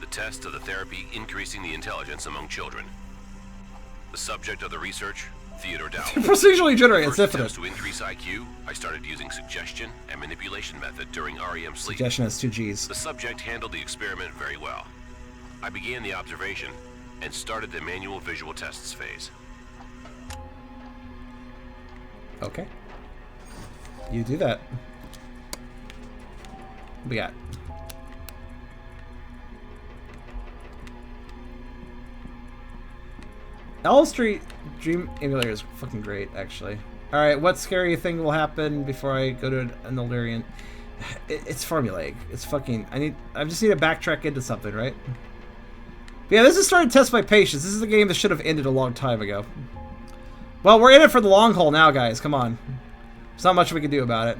The test of the therapy increasing the intelligence among children. The subject of the research, Theodore Dowell. Procedurally generated. It's First infinite. attempts to increase IQ, I started using suggestion and manipulation method during REM sleep. Suggestion has 2 G's. The subject handled the experiment very well. I began the observation and started the manual visual tests phase. Okay. You do that. What we got? Elm Street Dream Emulator is fucking great, actually. Alright, what scary thing will happen before I go to an Eldarian? It's formulaic. It's fucking... I just need to backtrack into something, right? But yeah, this is starting to test my patience. This is a game that should have ended a long time ago. Well, we're in it for the long haul now, guys. Come on. There's not much we can do about it.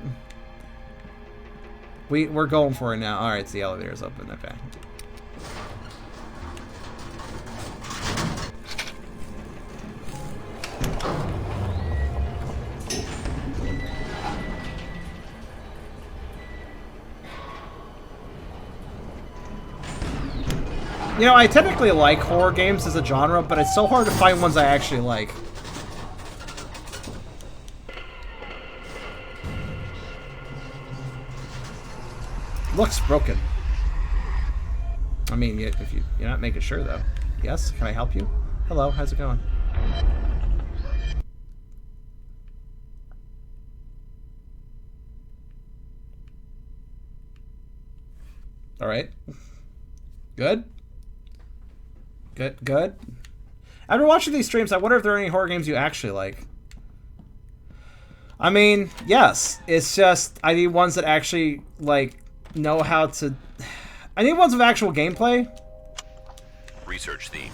We're going for it now. Alright, so the elevator's open. Okay. You know, I technically like horror games as a genre, but it's so hard to find ones I actually like. Looks broken. I mean, if you're not making sure, though. Yes? Can I help you? Hello, how's it going? Alright. Good? Good? After watching these streams, I wonder if there are any horror games you actually like. I mean, yes. It's just, I need ones that actually, like, know how to... I need ones with actual gameplay. Research theme.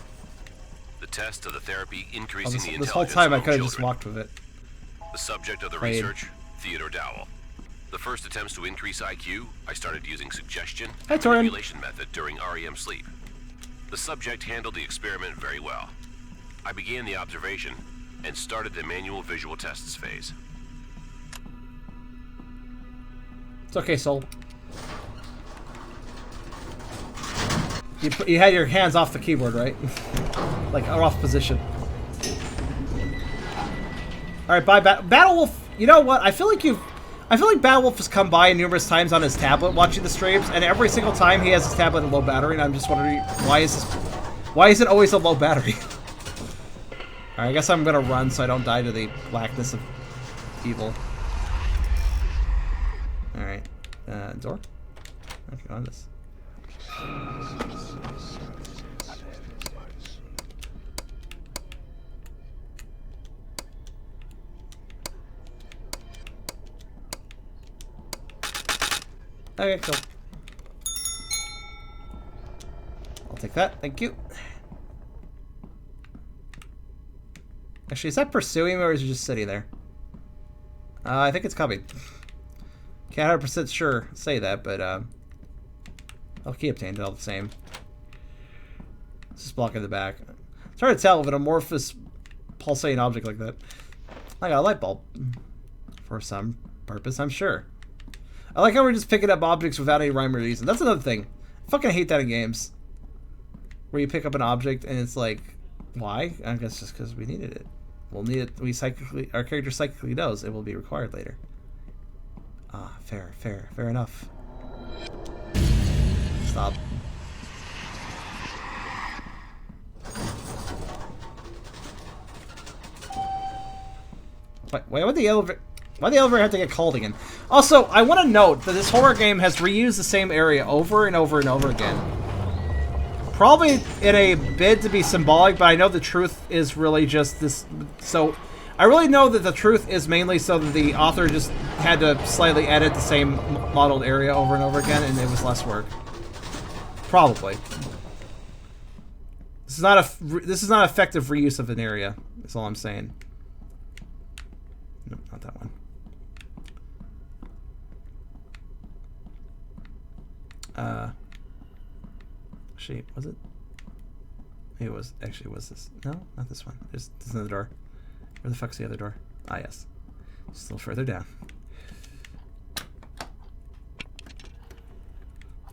The test of the therapy increasing the intelligence this whole time I among could have just children. walked with it. The subject of the Played. research, Theodore Dowell. The first attempts to increase IQ, I started using suggestion Hi, and Torin. manipulation method during REM sleep. The subject handled the experiment very well. I began the observation and started the manual visual tests phase. It's okay, Soul. You had your hands off the keyboard, right? Like, off position. Alright, bye, Battle Wolf. You know what? I feel like Battle Wolf has come by numerous times on his tablet watching the streams, and every single time he has his tablet in low battery, and I'm just wondering, why is it always a low battery? Alright, I guess I'm gonna run so I don't die to the blackness of evil. Alright. Door? Okay, on this. Okay, cool. I'll take that, thank you. Actually, is that pursuing me or is he just sitting there? I think it's coming. Can't 100% sure say that, but I'll key obtained it all the same. It's just blocking the back. It's hard to tell with an amorphous pulsating object like that. I got a light bulb. For some purpose, I'm sure. I like how we're just picking up objects without any rhyme or reason. That's another thing. I fucking hate that in games. Where you pick up an object and it's like, why? I guess just because we needed it. We'll need it. Our character psychically knows it will be required later. Ah, fair enough. Stop. Why would the elevator? Why the elevator have to get called again? Also, I want to note that this horror game has reused the same area over and over and over again. Probably in a bid to be symbolic, but I know the truth is really just this. So, I really know that the truth is mainly so that the author just had to slightly edit the same modeled area over and over again, and it was less work. Probably. This is not effective reuse of an area. That's all I'm saying. Nope, not that one. Shape, was it? It was, actually, was this? No, not this one. There's another door. Where the fuck's the other door? Ah, yes. Just a little further down.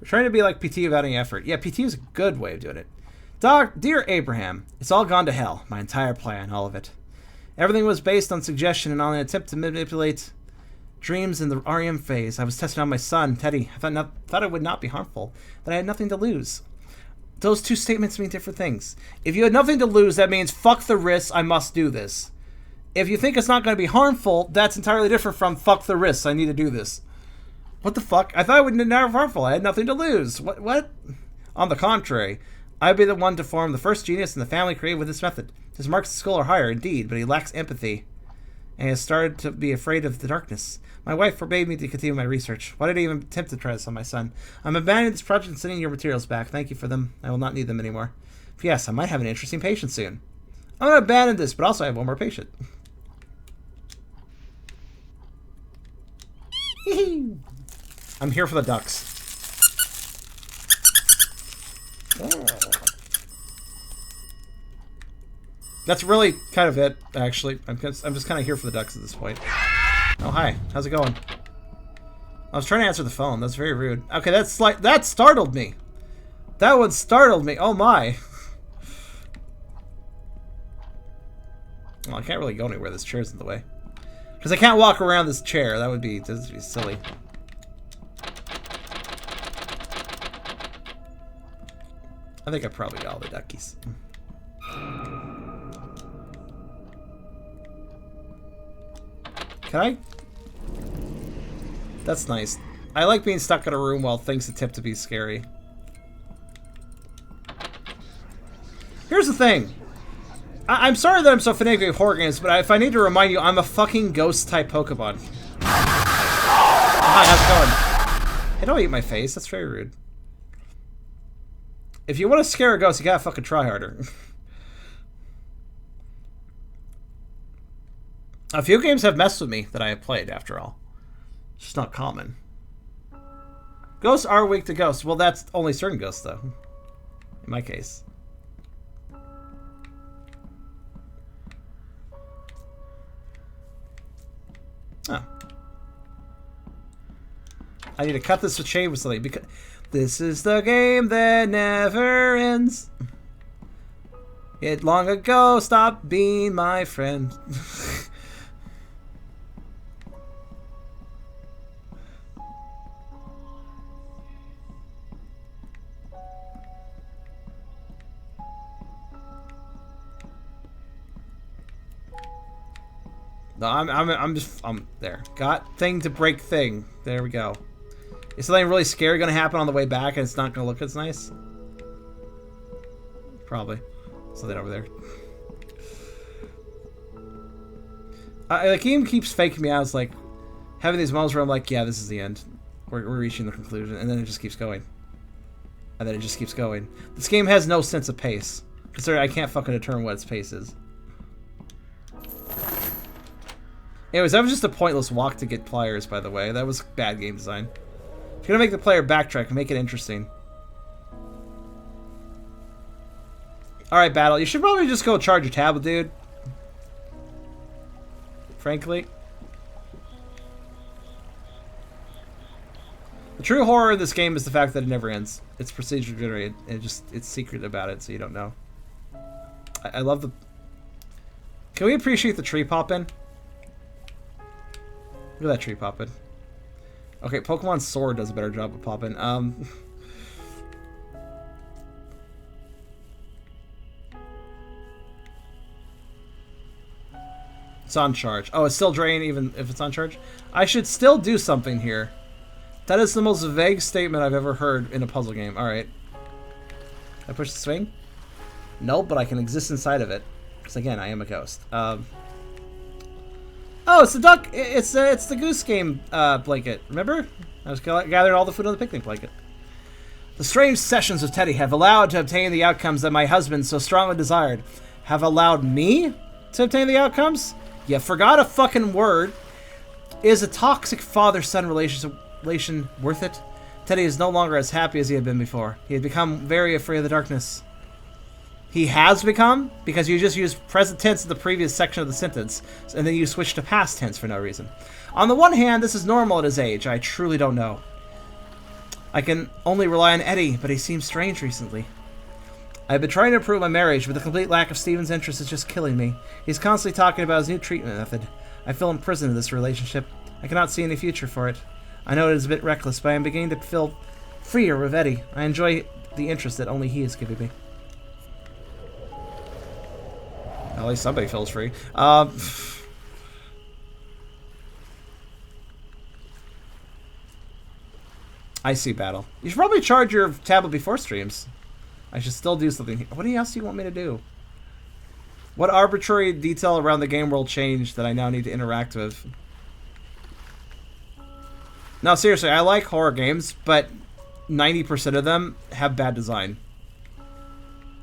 We're trying to be like PT without any effort. Yeah, PT is a good way of doing it. Dear Abraham, it's all gone to hell. My entire plan, all of it. Everything was based on suggestion and on an attempt to manipulate dreams in the REM phase. I was testing on my son, Teddy. I thought it would not be harmful, that I had nothing to lose. Those two statements mean different things. If you had nothing to lose, that means fuck the risks, I must do this. If you think it's not going to be harmful, that's entirely different from fuck the risks, I need to do this. What the fuck? I thought it would never be harmful. I had nothing to lose. What? On the contrary, I'd be the one to form the first genius in the family created with this method. His marks at school are higher, indeed, but he lacks empathy and has started to be afraid of the darkness. My wife forbade me to continue my research. Why did I even attempt to try this on my son? I'm abandoning this project and sending your materials back. Thank you for them. I will not need them anymore. P.S. I might have an interesting patient soon. I'm going to abandon this, but also I have one more patient. I'm here for the ducks. Oh. That's really kind of it, actually. I'm just kind of here for the ducks at this point. Oh, hi. How's it going? I was trying to answer the phone. That's very rude. Okay, that startled me. That one startled me. Oh, my. Well, I can't really go anywhere. This chair's in the way. Because I can't walk around this chair. That would be silly. I think I probably got all the duckies. Can I? That's nice. I like being stuck in a room while things attempt to be scary. Here's the thing. I'm sorry that I'm so fanatic with horror games, but if I need to remind you, I'm a fucking ghost-type Pokemon. Hi, how's it going? Hey, don't eat my face. That's very rude. If you want to scare a ghost, you gotta fucking try harder. A few games have messed with me that I have played, after all. It's just not common. Ghosts are weak to ghosts. Well, that's only certain ghosts, though. In my case. Oh. I need to cut this chain with something, because this is the game that never ends. It long ago stopped being my friend. No, I'm there. Got thing to break thing. There we go. Is something really scary gonna happen on the way back and it's not gonna look as nice? Probably. Something over there. The game keeps faking me out. It's like having these moments where I'm like, yeah, this is the end. We're reaching the conclusion, and then it just keeps going. And then it just keeps going. This game has no sense of pace. Considering I can't fucking determine what its pace is. Anyways, that was just a pointless walk to get pliers, by the way. That was bad game design. If you're gonna make the player backtrack, make it interesting. Alright, Battle. You should probably just go charge your tablet, dude. Frankly. The true horror of this game is the fact that it never ends. It's procedure generated, and it's secret about it, so you don't know. I love the... Can we appreciate the tree popping? Look at that tree popping. Okay, Pokemon Sword does a better job of popping. It's on charge. Oh, it's still draining even if it's on charge? I should still do something here. That is the most vague statement I've ever heard in a puzzle game. Alright. I push the swing? No, but I can exist inside of it. Because again, I am a ghost. Oh, it's the duck. It's the goose game blanket. Remember? I was gathering all the food on the picnic blanket. The strange sessions with Teddy have allowed to obtain the outcomes that my husband so strongly desired. Have allowed me to obtain the outcomes? You forgot a fucking word. Is a toxic father-son relation worth it? Teddy is no longer as happy as he had been before. He had become very afraid of the darkness. He has become? Because you just used present tense in the previous section of the sentence, and then you switched to past tense for no reason. On the one hand, this is normal at his age. I truly don't know. I can only rely on Eddie, but he seems strange recently. I've been trying to improve my marriage, but the complete lack of Steven's interest is just killing me. He's constantly talking about his new treatment method. I feel imprisoned in this relationship. I cannot see any future for it. I know it is a bit reckless, but I am beginning to feel freer with Eddie. I enjoy the interest that only he is giving me. At least somebody feels free. I see, Battle. You should probably charge your tablet before streams. I should still do something here. What else do you want me to do? What arbitrary detail around the game world changed that I now need to interact with? No, seriously, I like horror games, but 90% of them have bad design.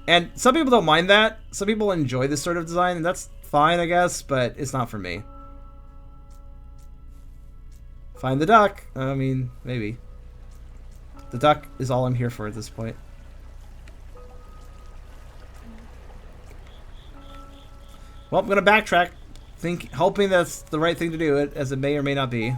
And some people don't mind that. Some people enjoy this sort of design, and that's fine, I guess, but it's not for me. Find the duck. I mean, maybe. The duck is all I'm here for at this point. Well, I'm going to backtrack, hoping that's the right thing to do, as it may or may not be.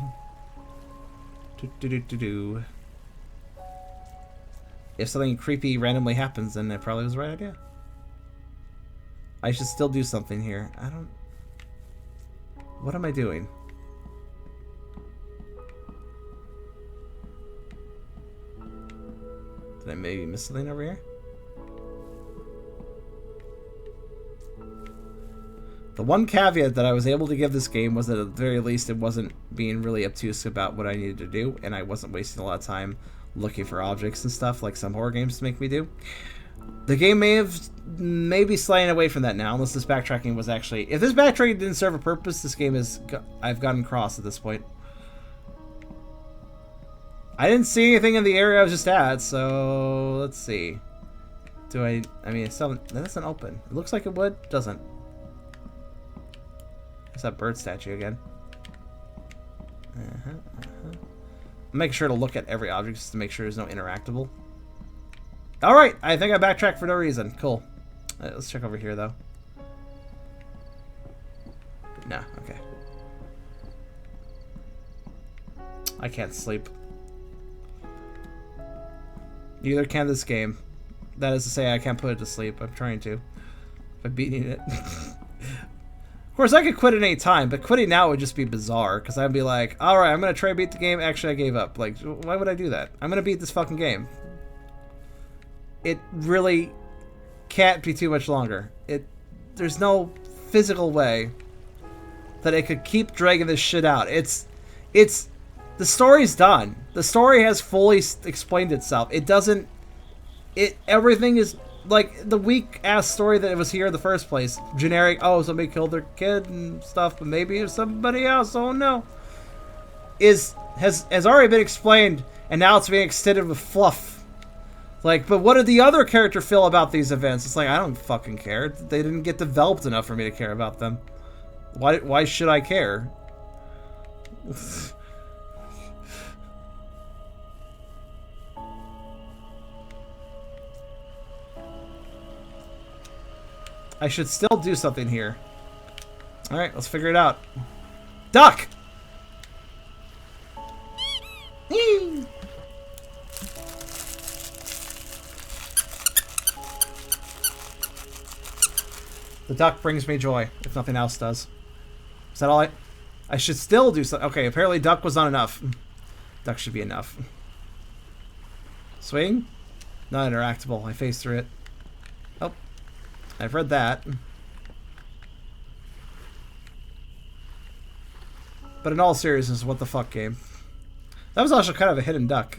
If something creepy randomly happens, then it probably was the right idea. I should still do something here. I don't... What am I doing? Did I maybe miss something over here? The one caveat that I was able to give this game was that at the very least it wasn't being really obtuse about what I needed to do, and I wasn't wasting a lot of time looking for objects and stuff like some horror games make me do. The game may be sliding away from that now, unless this backtracking was actually... If this backtracking didn't serve a purpose, this game is... I've gotten cross at this point. I didn't see anything in the area I was just at, so... Let's see. Do I... I mean, it's still... That doesn't open. It looks like it would. Doesn't. There's that bird statue again. I'm making sure to look at every object just to make sure there's no interactable. Alright, I think I backtracked for no reason. Cool. Let's check over here, though. No, okay. I can't sleep. Neither can this game. That is to say, I can't put it to sleep. I'm trying to. By beating it. Of course, I could quit at any time, but quitting now would just be bizarre, because I'd be like, alright, I'm going to try to beat the game. Actually, I gave up. Like, why would I do that? I'm going to beat this fucking game. It really can't be too much longer. There's no physical way that it could keep dragging this shit out. The story's done. The story has fully explained itself. It doesn't... Everything is... Like, the weak-ass story that it was here in the first place. Generic, oh, somebody killed their kid and stuff, but maybe it's somebody else, oh no. Has already been explained, and now it's being extended with fluff. Like, but what did the other character feel about these events? It's like, I don't fucking care. They didn't get developed enough for me to care about them. Why should I care? I should still do something here. Alright, let's figure it out. Duck! Eee! The duck brings me joy, if nothing else does. Is that all I should still do something. Okay, apparently duck was not enough. Duck should be enough. Swing? Not interactable. I phased through it. Oh. I've read that. But in all seriousness, what the fuck game? That was also kind of a hidden duck.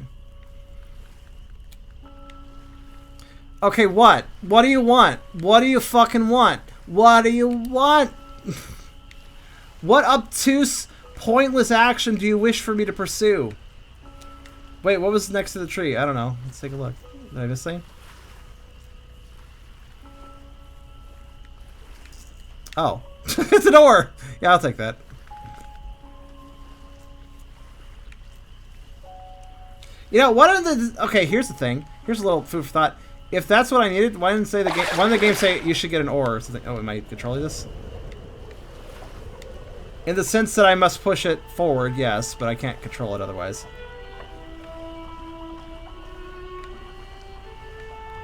Okay, what? What do you want? What do you fucking want? What do you want? What obtuse, pointless action do you wish for me to pursue? Wait, what was next to the tree? I don't know. Let's take a look. Did I miss something? Oh. It's an ore! Yeah, I'll take that. You know, one of the... Okay, here's the thing. Here's a little food for thought. If that's what I needed, why didn't say the game? Why didn't the game say you should get an ore or something? Oh, am I controlling this? In the sense that I must push it forward, yes, but I can't control it otherwise.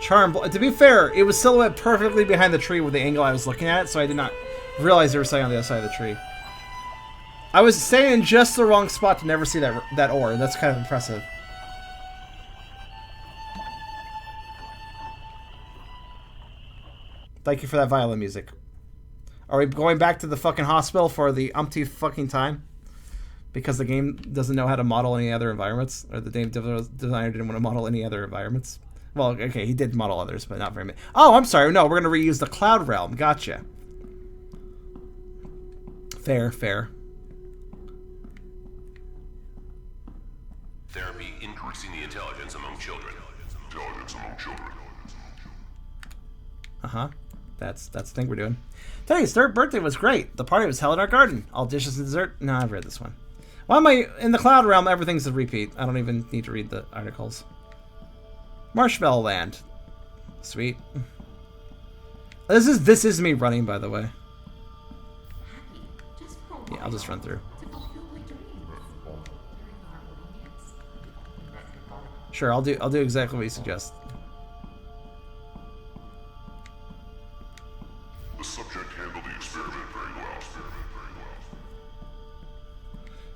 Charm. To be fair, it was silhouetted perfectly behind the tree with the angle I was looking at it, so I did not realize they were sitting on the other side of the tree. I was staying in just the wrong spot to never see that ore. That's kind of impressive. Thank you for that violin music. Are we going back to the fucking hospital for the umpteenth fucking time? Because the game doesn't know how to model any other environments? Or the game designer didn't want to model any other environments? Well, okay, he did model others, but not very many. Oh, I'm sorry. No, we're going to reuse the Cloud Realm. Gotcha. Fair, fair. Therapy increasing the intelligence among children. Uh-huh. That's the thing we're doing. Today's third birthday was great. The party was held in our garden. All dishes and dessert. No, I've read this one. Why am I in the Cloud Realm? Everything's a repeat. I don't even need to read the articles. Marshmallow Land. Sweet. This is me running, by the way. Yeah, I'll just run through. Sure, I'll do exactly what you suggest. The subject handled the experiment very well.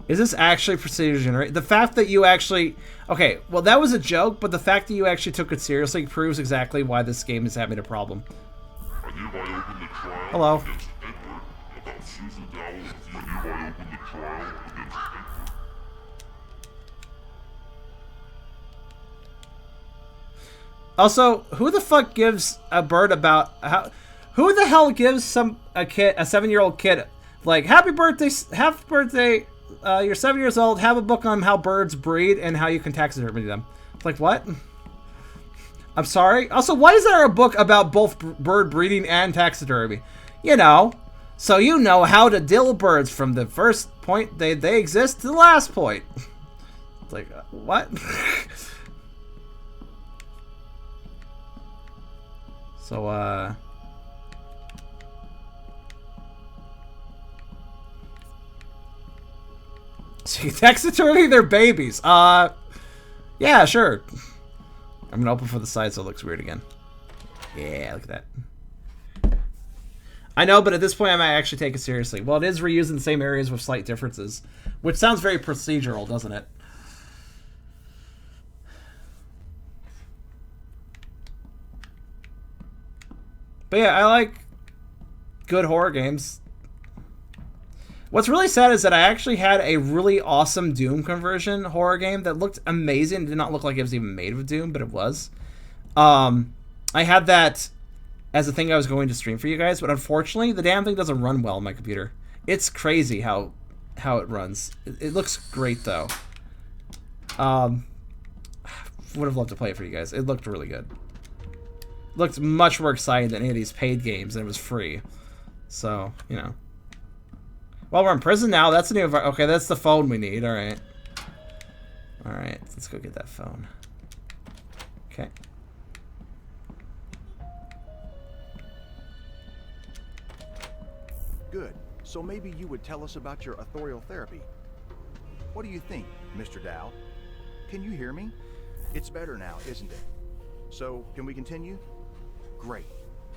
Is this actually procedure generated? The fact that you actually... Okay, well that was a joke, but the fact that you actually took it seriously proves exactly why this game is having a problem. I hereby open the trial Hello. against Edward about Susan Dowell. I hereby open the trial against Edward. Also, who the fuck gives a bird about... Who the hell gives a 7-year-old kid, like, happy birthday, you're 7 years old, have a book on how birds breed and how you can taxidermy them. It's like, what? I'm sorry? Also, why is there a book about both bird breeding and taxidermy? You know, so you know how to deal with birds from the first point they exist to the last point. It's like, what? So, so you taxidermy their babies. Yeah, sure. I'm gonna open for the side so it looks weird again. Yeah, look at that. I know, but at this point I might actually take it seriously. Well, it is reused in the same areas with slight differences, which sounds very procedural, doesn't it? But yeah, I like good horror games. What's really sad is that I actually had a really awesome Doom conversion horror game that looked amazing. It did not look like it was even made with Doom, but it was. I had that as a thing I was going to stream for you guys, but unfortunately, the damn thing doesn't run well on my computer. It's crazy how it runs. It looks great, though. Would have loved to play it for you guys. It looked really good. It looked much more exciting than any of these paid games, and it was free. So, you know. Well, we're in prison now. That's a new environment. Okay, that's the phone we need. All right. All right, let's go get that phone. Okay. Good. So maybe you would tell us about your authorial therapy. What do you think, Mr. Dow? Can you hear me? It's better now, isn't it? So, can we continue? Great.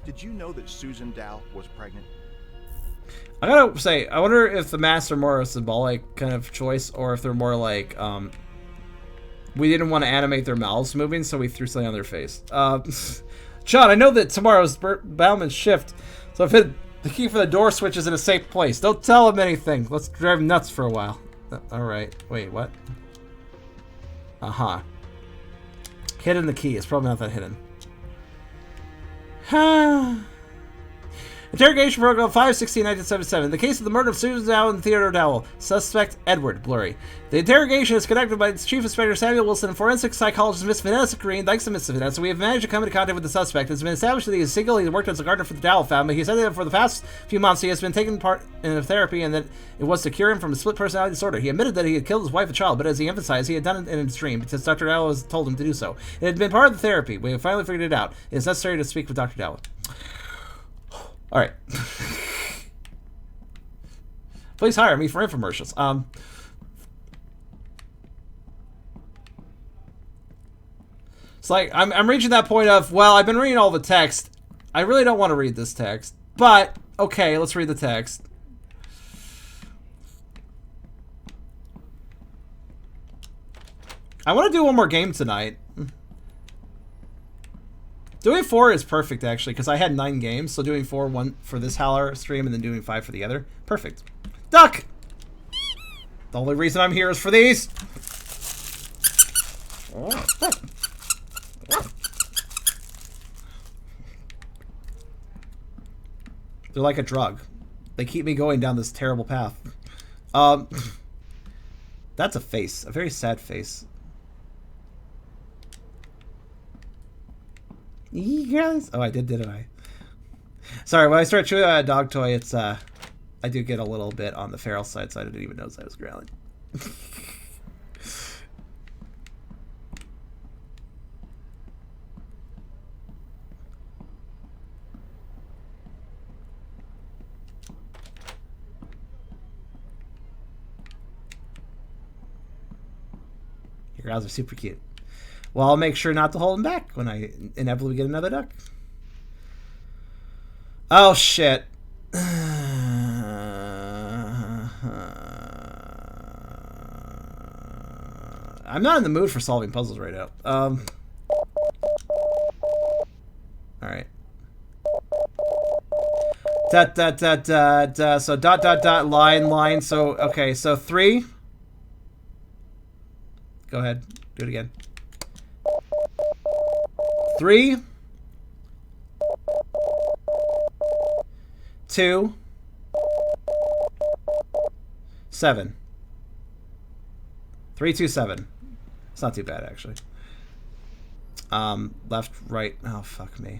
Did you know that Susan Dow was pregnant? I gotta say, I wonder if the masks are more a symbolic kind of choice, or if they're more like, we didn't want to animate their mouths moving, so we threw something on their face. John, I know that tomorrow's Bauman's shift, so if the key for the door switch is in a safe place, don't tell him anything. Let's drive him nuts for a while. Alright. Wait, what? Uh-huh. Hidden the key. It's probably not that hidden. Interrogation Protocol 5/16/1977. The case of the murder of Susan Dow and Theodore Dowell. Suspect Edward Blurry. The interrogation is conducted by Chief Inspector Samuel Wilson and forensic psychologist Miss Vanessa Green. Thanks to Miss Vanessa, we have managed to come into contact with the suspect. It's been established that he is single. He worked as a gardener for the Dowell family. He said that for the past few months he has been taking part in therapy and that it was to cure him from a split personality disorder. He admitted that he had killed his wife and child, but as he emphasized, he had done it in his dream because Dr. Dowell has told him to do so. It had been part of the therapy. We have finally figured it out. It is necessary to speak with Dr. Dowell. All right. Please hire me for infomercials. It's like I'm reaching that point of, well, I've been reading all the text. I really don't want to read this text, but okay, let's read the text. I want to do one more game tonight. Doing 4 is perfect, actually, because I had 9 games, so doing 4, 1 for this Howler stream, and then doing 5 for the other. Perfect. Duck! The only reason I'm here is for these! They're like a drug. They keep me going down this terrible path. That's a face. A very sad face. Guys. Oh, I didn't I? Sorry, when I start chewing on a dog toy, it's I do get a little bit on the feral side, so I didn't even notice I was growling. Your growls are super cute. Well, I'll make sure not to hold him back when I inevitably get another duck. Oh, shit. I'm not in the mood for solving puzzles right now. Alright. So line. So, okay, so 3. Go ahead. Do it again. 3, 2, 7. 3, 2, 7. It's not too bad, actually. Left, right. Oh, fuck me.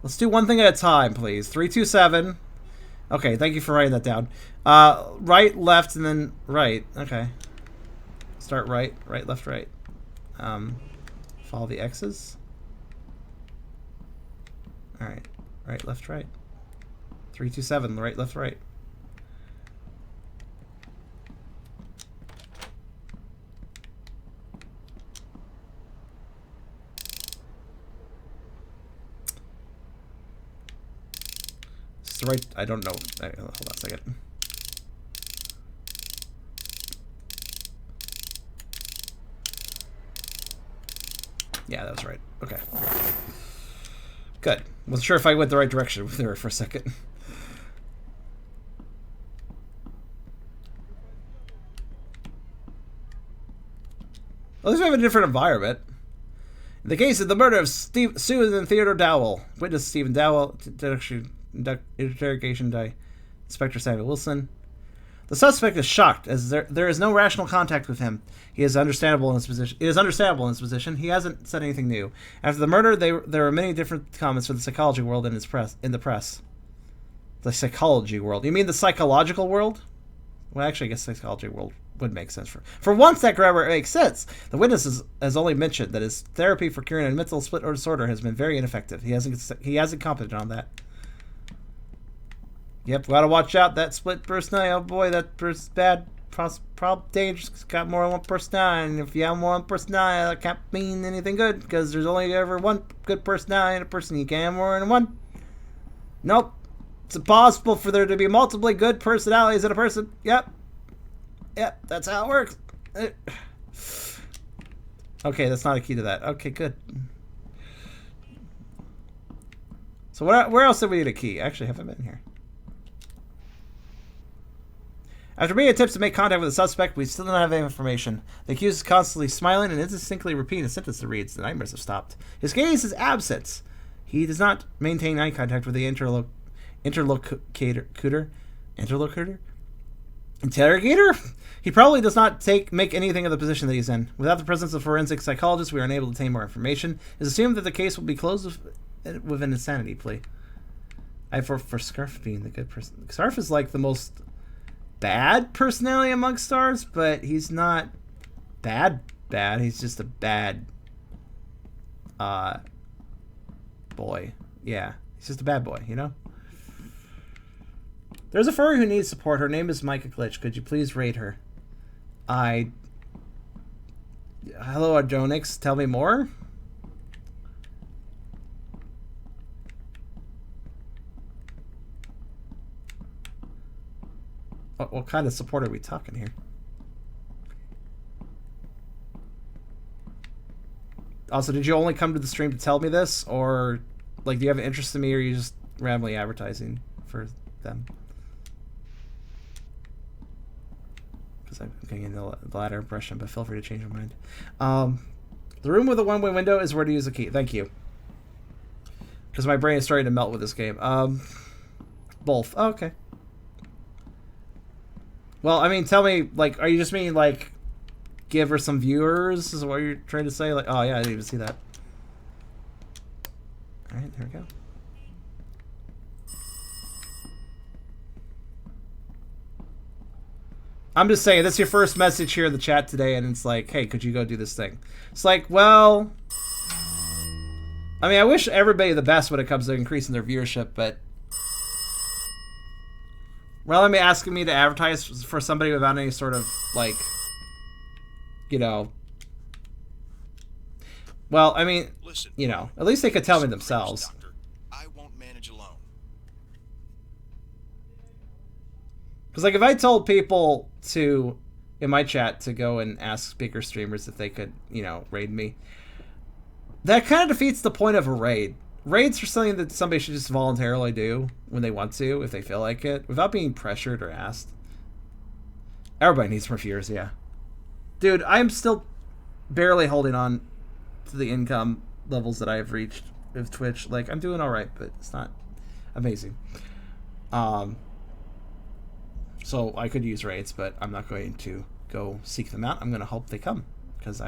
Let's do one thing at a time, please. 3, 2, 7. Okay, thank you for writing that down. Right, left, and then right. Okay. Start right, right, left, right. Follow the X's. Alright. Right, left, right. 3, 2, 7. Right, left, right. It's the right... I don't know. Hold on a second. Yeah, that was right. Okay. Good. Wasn't sure if I went the right direction there for a second. At least we have a different environment. In the case of the murder of Susan and Theodore Dowell, witness Stephen Dowell, interrogation by Inspector Samuel Wilson. The suspect is shocked, as there is no rational contact with him. He is understandable in his position. It is understandable in his position. He hasn't said anything new. After the murder, there were many different comments from the psychology world in the press. The psychology world. You mean the psychological world? Well, actually, I guess psychology world would make sense. For once, that grammar makes sense. The witness has only mentioned that his therapy for curing a mental split or disorder has been very ineffective. He hasn't commented on that. Yep, gotta watch out. That split personality, oh boy, that person's bad. Probably dangerous. Got more than one personality. And if you have more than one personality, that can't mean anything good, because there's only ever one good personality in a person. You can't have more than one. Nope. It's impossible for there to be multiple good personalities in a person. Yep, that's how it works. Okay, that's not a key to that. Okay, good. So where else did we need a key? Actually, have I been here? After many attempts to make contact with the suspect, we still don't have any information. The accused is constantly smiling and indistinctly repeating a sentence that reads, "The nightmares have stopped." His gaze is absent. He does not maintain eye contact with the interrogator? He probably does not make anything of the position that he's in. Without the presence of forensic psychologists, we are unable to obtain more information. It is assumed that the case will be closed with an insanity plea. I for Scarf being the good person. Scarf is like the most bad personality amongst stars, but he's not bad. He's just a bad boy. Yeah, he's just a bad boy, you know? There's a furry who needs support. Her name is Micah Glitch. Could you please rate her? Hello, Adonix. Tell me more? What kind of support are we talking here? Also, did you only come to the stream to tell me this? Or, like, do you have an interest in me, or are you just randomly advertising for them? Because I'm getting the latter impression, but feel free to change your mind. The room with the one-way window is where to use the key. Thank you. Because my brain is starting to melt with this game. Both. Oh, okay. Well, I mean, tell me, like, are you just meaning, like, give her some viewers? Is what you're trying to say? Like, oh, yeah, I didn't even see that. Alright, there we go. I'm just saying, that's your first message here in the chat today, and it's like, hey, could you go do this thing? It's like, well, I mean, I wish everybody the best when it comes to increasing their viewership, but rather than asking me to advertise for somebody without any sort of, like, you know, well, I mean, listen, you know, at least they could tell me themselves. Doctor, I won't manage alone. Because, like, if I told people to, in my chat, to go and ask bigger streamers if they could, you know, raid me, that kind of defeats the point of a raid. Raids are something that somebody should just voluntarily do when they want to, if they feel like it, without being pressured or asked. Everybody needs more viewers, yeah. Dude, I'm still barely holding on to the income levels that I have reached with Twitch. Like, I'm doing alright, but it's not amazing. So I could use raids, but I'm not going to go seek them out. I'm going to hope they come, because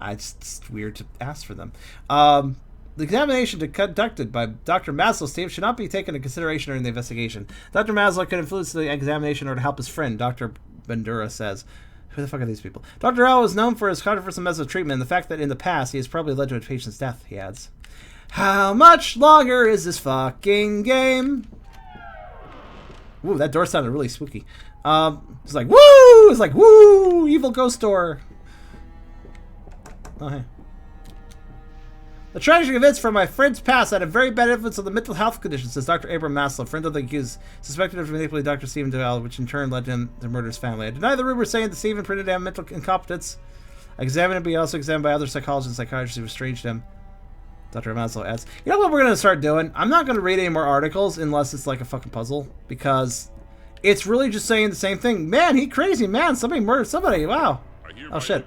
it's weird to ask for them. The examination conducted by Dr. Maslow's team should not be taken into consideration during the investigation. Dr. Maslow could influence the examination or to help his friend, Dr. Bandura says. Who the fuck are these people? Dr. L is known for his controversial methods of treatment and the fact that in the past he has probably led to a patient's death, he adds. How much longer is this fucking game? Ooh, that door sounded really spooky. It's like, woo! It's like, woo! Evil ghost door. Oh, hey. The tragic events from my friend's past had a very bad influence on the mental health condition, says Dr. Abram Maslow, friend of the accused, suspected of manipulating Dr. Stephen Duvall, which in turn led him to murder his family. I deny the rumor saying that Stephen printed to have mental incompetence. I examined him, but he also examined by other psychologists and psychiatrists who estranged him. Dr. Maslow adds, you know what we're going to start doing? I'm not going to read any more articles unless it's like a fucking puzzle, because it's really just saying the same thing. Man, he crazy, man. Somebody murdered somebody. Wow. Oh, shit.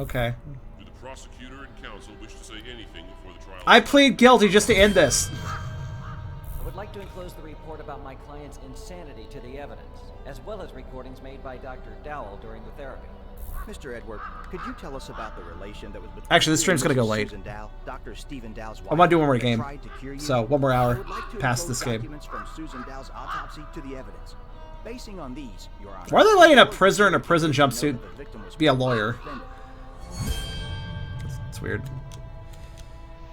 Okay. Do the prosecutor and counsel wish to say anything before the trial? I plead guilty just to end this. I would like to enclose the report about my client's insanity to the evidence, as well as recordings made by Dr. Dowell during the therapy. Mr. Edward, could you tell us about the relation that was between Actually, this stream's gonna go late. Susan Dow, Dr. Stephen Dow's wife, I want to do one more that game. tried to cure you? So, one more I hour would like to past enclose this game. documents from Susan Dow's autopsy to the evidence. Basing on these, Your Honor, Why are they letting a prisoner in a prison jumpsuit be a lawyer? It's weird.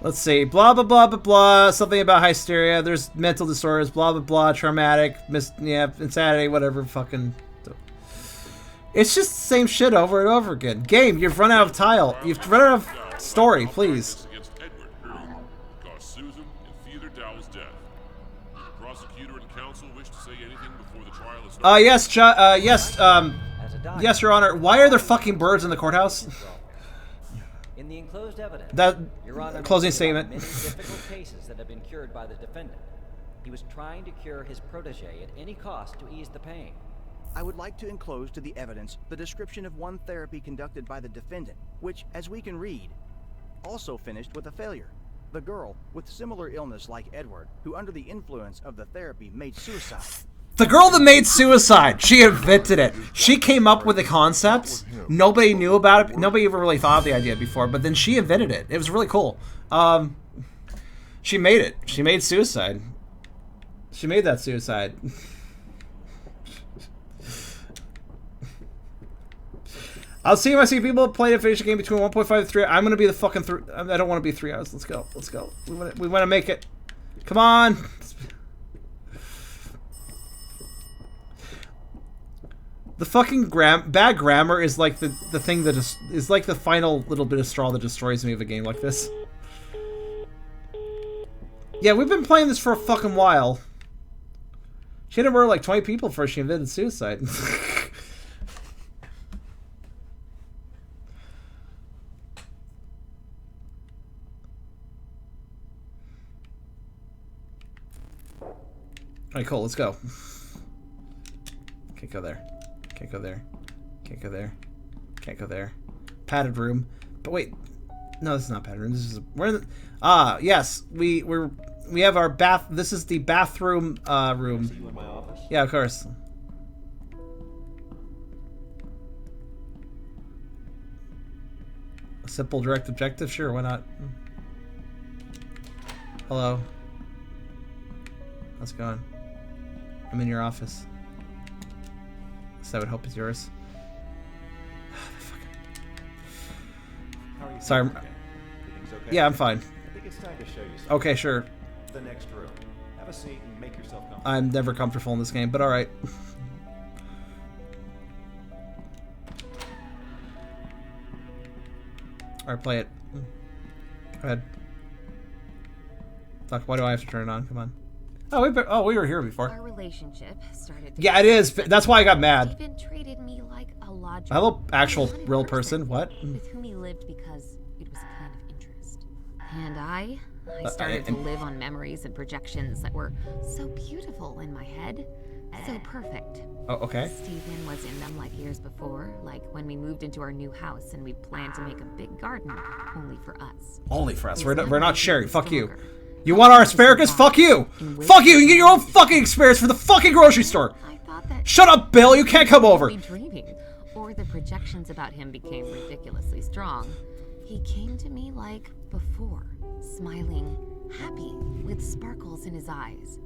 Let's see. Blah, blah, blah, blah, blah. Something about hysteria. There's mental disorders. Blah, blah, blah. Traumatic. Insanity. Whatever. Fucking. It's just the same shit over and over again. Game, you've run out of tile. You've run out of story, please. Against Edward, because Susan and Theodore Dow's death. The prosecutor and counsel wish to say anything before the trial is started. Yes, Your Honor. Why are there fucking birds in the courthouse? In the enclosed evidence, That Your Honor closing mentioned statement. about many difficult cases that have been cured by the defendant. He was trying to cure his protege at any cost to ease the pain. I would like to enclose to the evidence the description of one therapy conducted by the defendant, which, as we can read, also finished with a failure. The girl, with similar illness like Edward, who under the influence of the therapy made suicide. The girl that made suicide, she invented it. She came up with the concepts. Nobody knew about it. Nobody ever really thought of the idea before, but then she invented it. It was really cool. She made it. She made suicide. She made that suicide. I'll see if I see people play to finish a game between 1.5 and 3. I'm gonna be the fucking 3. I don't want to be 3 hours. Let's go. Let's go. We want to make it. Come on. The fucking bad grammar is like the thing that is like the final little bit of straw that destroys me of a game like this. Yeah, we've been playing this for a fucking while. She had to murder like 20 people before she invented suicide. Alright, cool, let's go. Can't go there. Can't go there. Can't go there. Can't go there. Padded room. But wait. No, this is not padded room. This is we're in the, yes. We have our bath. This is the bathroom room. See you in my office? Yeah, of course. A simple direct objective? Sure, why not? Hello. How's it going? I'm in your office. So I would hope it's yours. How are you Sorry. feeling today? Everything's okay? Yeah, I'm fine. I think it's time to show you something. Okay, sure. The next room. Have a seat and make yourself comfortable. I'm never comfortable in this game, but alright. Alright, play it. Go ahead. Fuck, why do I have to turn it on? Come on. Oh, we were here before. Our relationship started. Yeah, it is. That's why I got mad. Steven treated me like a logical, Hello, actual real person. What? with whom he lived because it was a kind of interest. And I started to live on memories and projections that were so beautiful in my head, so perfect. Oh, okay. Steven was in them like years before, like when we moved into our new house and we planned to make a big garden, only for us. Only for us. We're not sharing. Fuck you. You want our asparagus? Fuck you! Fuck you! You can get your own fucking asparagus for the fucking grocery store! I thought that Shut up, Bill! You can't come over! dreaming, or the projections about him became ridiculously strong. He came to me like before, smiling, happy, with sparkles in his eyes.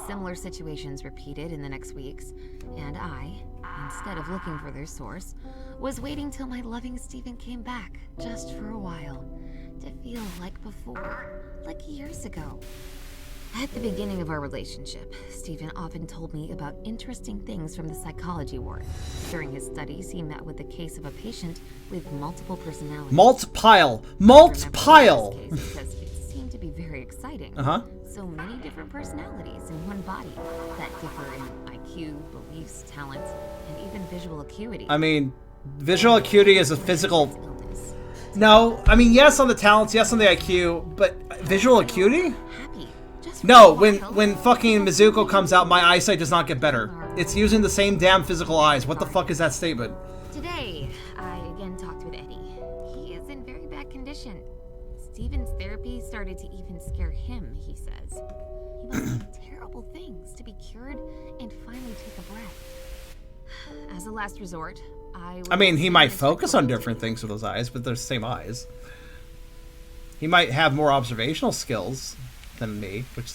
Similar situations repeated in the next weeks, and I, instead of looking for their source, was waiting till my loving Steven came back, just for a while, to feel like before, like years ago. At the beginning of our relationship, Steven often told me about interesting things from the psychology ward. During his studies, he met with the case of a patient with multiple personalities. Multipile! Because it seemed to be very exciting. So many different personalities in one body that differ in IQ, beliefs, talents, and even visual acuity. I mean, visual acuity is a physical... Illness. No, I mean, yes on the talents, yes on the IQ, but visual acuity? Happy. Just for No, a while. when fucking Mizuko comes out, my eyesight does not get better. It's using the same damn physical eyes. What the fuck is that statement? Today, I again talked with Eddie. He is in very bad condition. Steven's therapy started to even scare him, he says. He must do terrible things to be cured and finally take a breath. As a last resort, I mean, he might focus on different things with those eyes, but they're the same eyes. He might have more observational skills than me, which...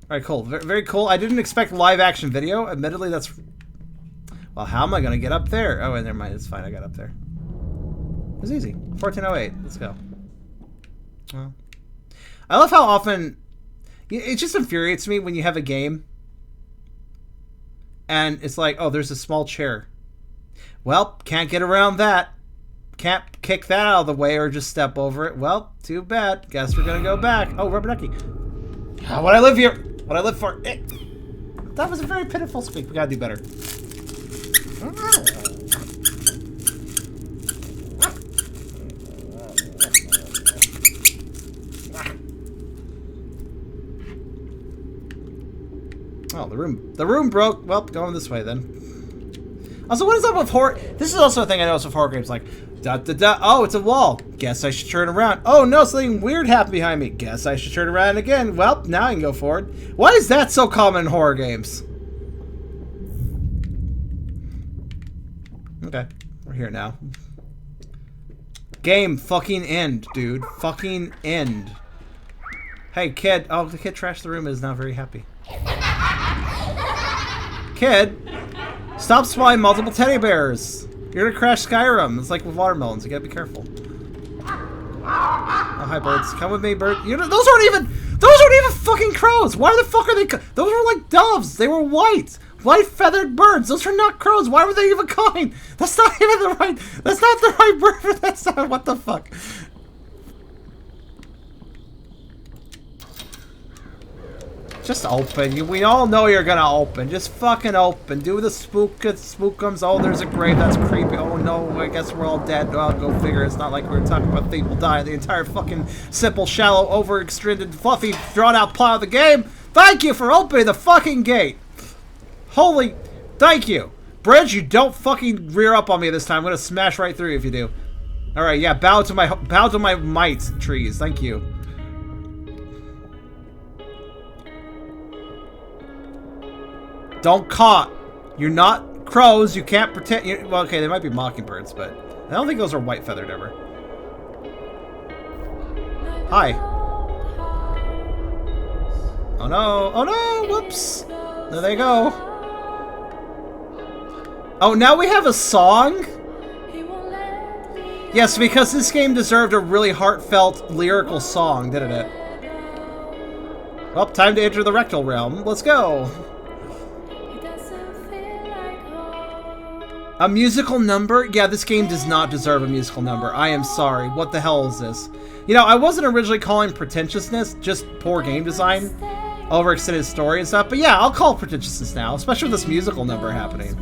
Alright, cool. Very cool. I didn't expect live action video. Admittedly, that's... Well, how am I going to get up there? Oh, never mind. It's fine. I got up there. It was easy. 1408. Let's go. Well, I love how often... It just infuriates me when you have a game and it's like, oh, there's a small chair. Well, can't get around that. Can't kick that out of the way or just step over it. Well, too bad. Guess we're going to go back. Oh, rubber ducky. What I live here. What I live for. That was a very pitiful squeak. We got to do better. Oh, the room broke. Well, going this way then. Also, what is up with horror? This is also a thing I notice with horror games, like, da-da-da, oh, it's a wall. Guess I should turn around. Oh, no, something weird happened behind me. Guess I should turn around again. Well, now I can go forward. Why is that so common in horror games? Okay, we're here now. Game fucking end, dude. Fucking end. Hey, kid. Oh, the kid trashed the room and is now very happy. Kid, stop spawning multiple teddy bears. You're gonna crash Skyrim. It's like with watermelons. You gotta be careful. Oh, hi, birds. Come with me, bird. You know, those aren't even fucking crows. Why the fuck are they? Those were like doves. They were white feathered birds. Those are not crows. Why were they even calling? That's not even the right. That's not the right bird. That's not. What the fuck? Just open. We all know you're gonna open. Just fucking open. Do the spookums. Oh, there's a grave. That's creepy. Oh no, I guess we're all dead. Well, go figure. It's not like we were talking about people dying. The entire fucking simple, shallow, overextended, fluffy, drawn-out plot of the game. Thank you for opening the fucking gate. Holy, thank you. Bridge, you don't fucking rear up on me this time. I'm gonna smash right through you if you do. All right, yeah. Bow to my might, trees. Thank you. Don't caw. You're not crows. You can't pretend. Well, okay, they might be mockingbirds, but I don't think those are white feathered ever. Hi. Oh no. Oh no. Whoops. There they go. Oh, now we have a song? Yes, because this game deserved a really heartfelt lyrical song, didn't it? Well, time to enter the rectal realm. Let's go. A musical number? Yeah, this game does not deserve a musical number. I am sorry. What the hell is this? You know, I wasn't originally calling pretentiousness, just poor game design, overextended story and stuff, but yeah, I'll call it pretentiousness now, especially with this musical number happening.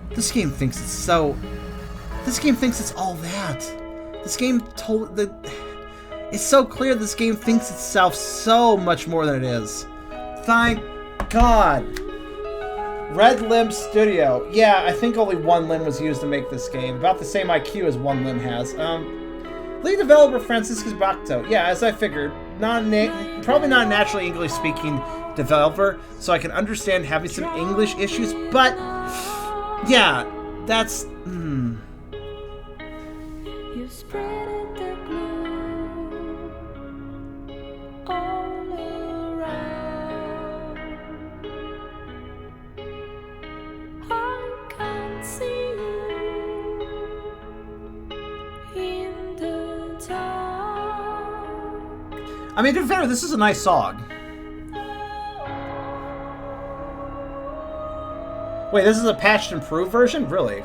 This game thinks it's so... This game thinks it's all that. This game told... It's so clear this game thinks itself so much more than it is. Thank God. Red Limb Studio. Yeah, I think only one limb was used to make this game. About the same IQ as one limb has. Lead developer Franciscus Bacto. Yeah, as I figured. Probably not a naturally English-speaking developer, so I can understand having some English issues, but... Yeah, that's... You spread the gloom all around. I can't see you in the dark. I mean, to be fair, this is a nice song. Wait, this is a patched, improved version? Really?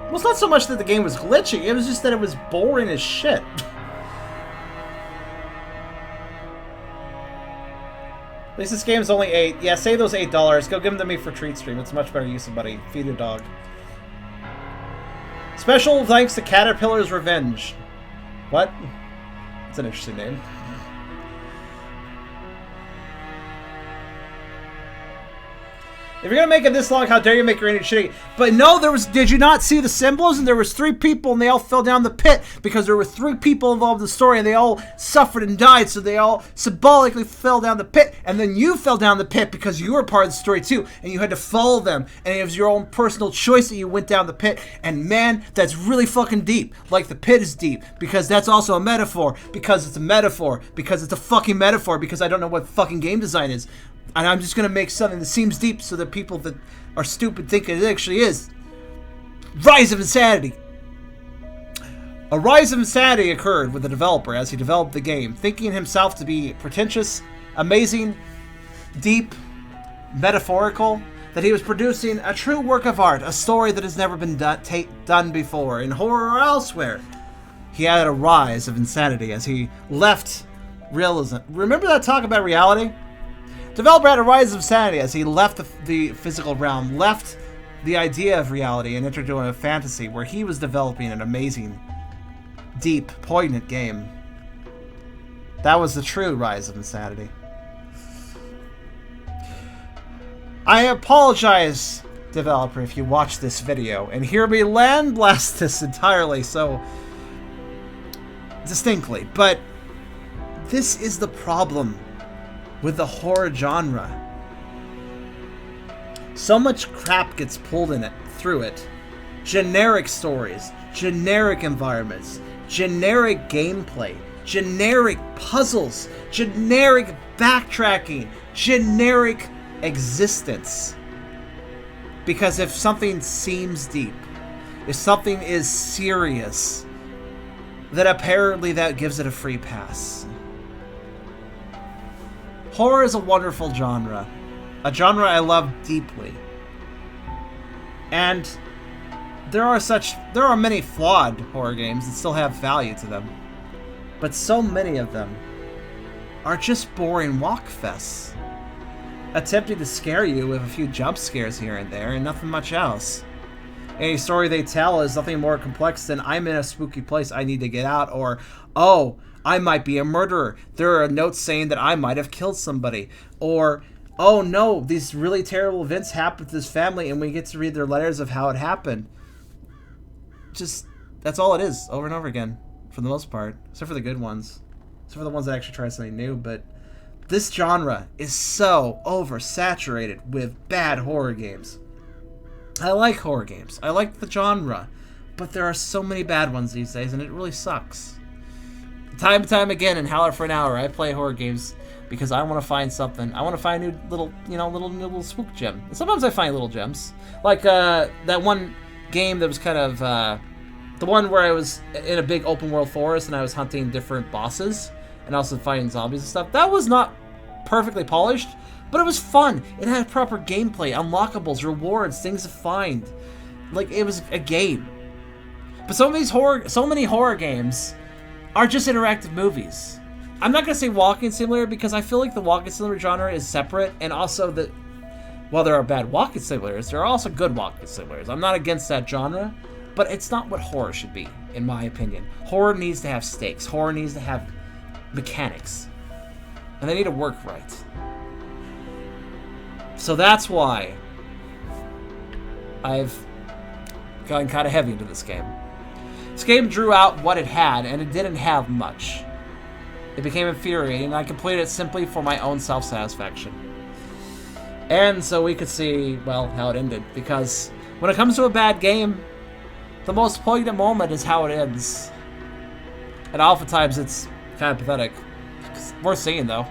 Well, it's not so much that the game was glitchy, it was just that it was boring as shit. At least this game's only $8. Yeah, save those $8. Go give them to me for Treat Stream. It's a much better use of money. Feed your dog. Special thanks to Caterpillar's Revenge. What? That's an interesting name. If you're gonna make it this long, how dare you make your rating shitty? But no, did you not see the symbols? And there was 3 people and they all fell down the pit because there were 3 people involved in the story and they all suffered and died, so they all symbolically fell down the pit. And then you fell down the pit because you were part of the story too, and you had to follow them, and it was your own personal choice that you went down the pit. And man, that's really fucking deep. Like the pit is deep, because that's also a metaphor, because it's a metaphor, because it's a fucking metaphor, because I don't know what fucking game design is. And I'm just gonna make something that seems deep so that people that are stupid think it actually is. Rise of Insanity. A rise of insanity occurred with the developer as he developed the game, thinking himself to be pretentious, amazing, deep, metaphorical, that he was producing a true work of art, a story that has never been done before in horror or elsewhere. He had a rise of insanity as he left realism. Remember that talk about reality? Developer had a rise of sanity as he left the physical realm, left the idea of reality, and entered into a fantasy where he was developing an amazing, deep, poignant game. That was the true rise of insanity. I apologize, developer, if you watch this video and hear me land blast this entirely so distinctly, but this is the problem with the horror genre. So much crap gets pulled in it, through it. Generic stories, generic environments, generic gameplay, generic puzzles, generic backtracking, generic existence. Because if something seems deep, if something is serious, then apparently that gives it a free pass. Horror is a wonderful genre. A genre I love deeply. And there are many flawed horror games that still have value to them. But so many of them are just boring walkfests, attempting to scare you with a few jump scares here and there and nothing much else. Any story they tell is nothing more complex than I'm in a spooky place, I need to get out, or oh, I might be a murderer. There are notes saying that I might have killed somebody. Or, oh no, these really terrible events happened to this family and we get to read their letters of how it happened. Just, that's all it is, over and over again, for the most part. Except for the good ones. Except for the ones that actually try something new, but this genre is so oversaturated with bad horror games. I like horror games. I like the genre. But there are so many bad ones these days, and it really sucks. Time and time again in Howler for an Hour, I play horror games because I want to find something. I want to find a new little, little spook gem. And sometimes I find little gems. Like that one game that was kind of the one where I was in a big open world forest and I was hunting different bosses and also fighting zombies and stuff. That was not perfectly polished, but it was fun. It had proper gameplay, unlockables, rewards, things to find. Like, it was a game. But so many horror games are just interactive movies. I'm not gonna say walking simulator because I feel like the walking simulator genre is separate, and also that while there are bad walking simulators, there are also good walking simulators. I'm not against that genre, but it's not what horror should be, in my opinion. Horror needs to have stakes. Horror needs to have mechanics. And they need to work right. So that's why I've gotten kind of heavy into this game. This game drew out what it had, and it didn't have much. It became infuriating, and I completed it simply for my own self-satisfaction. And so we could see, well, how it ended. Because when it comes to a bad game, the most poignant moment is how it ends. And oftentimes it's kind of pathetic. It's worth seeing, though.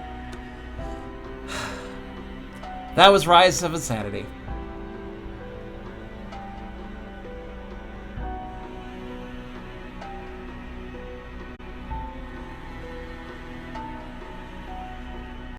That was Rise of Insanity.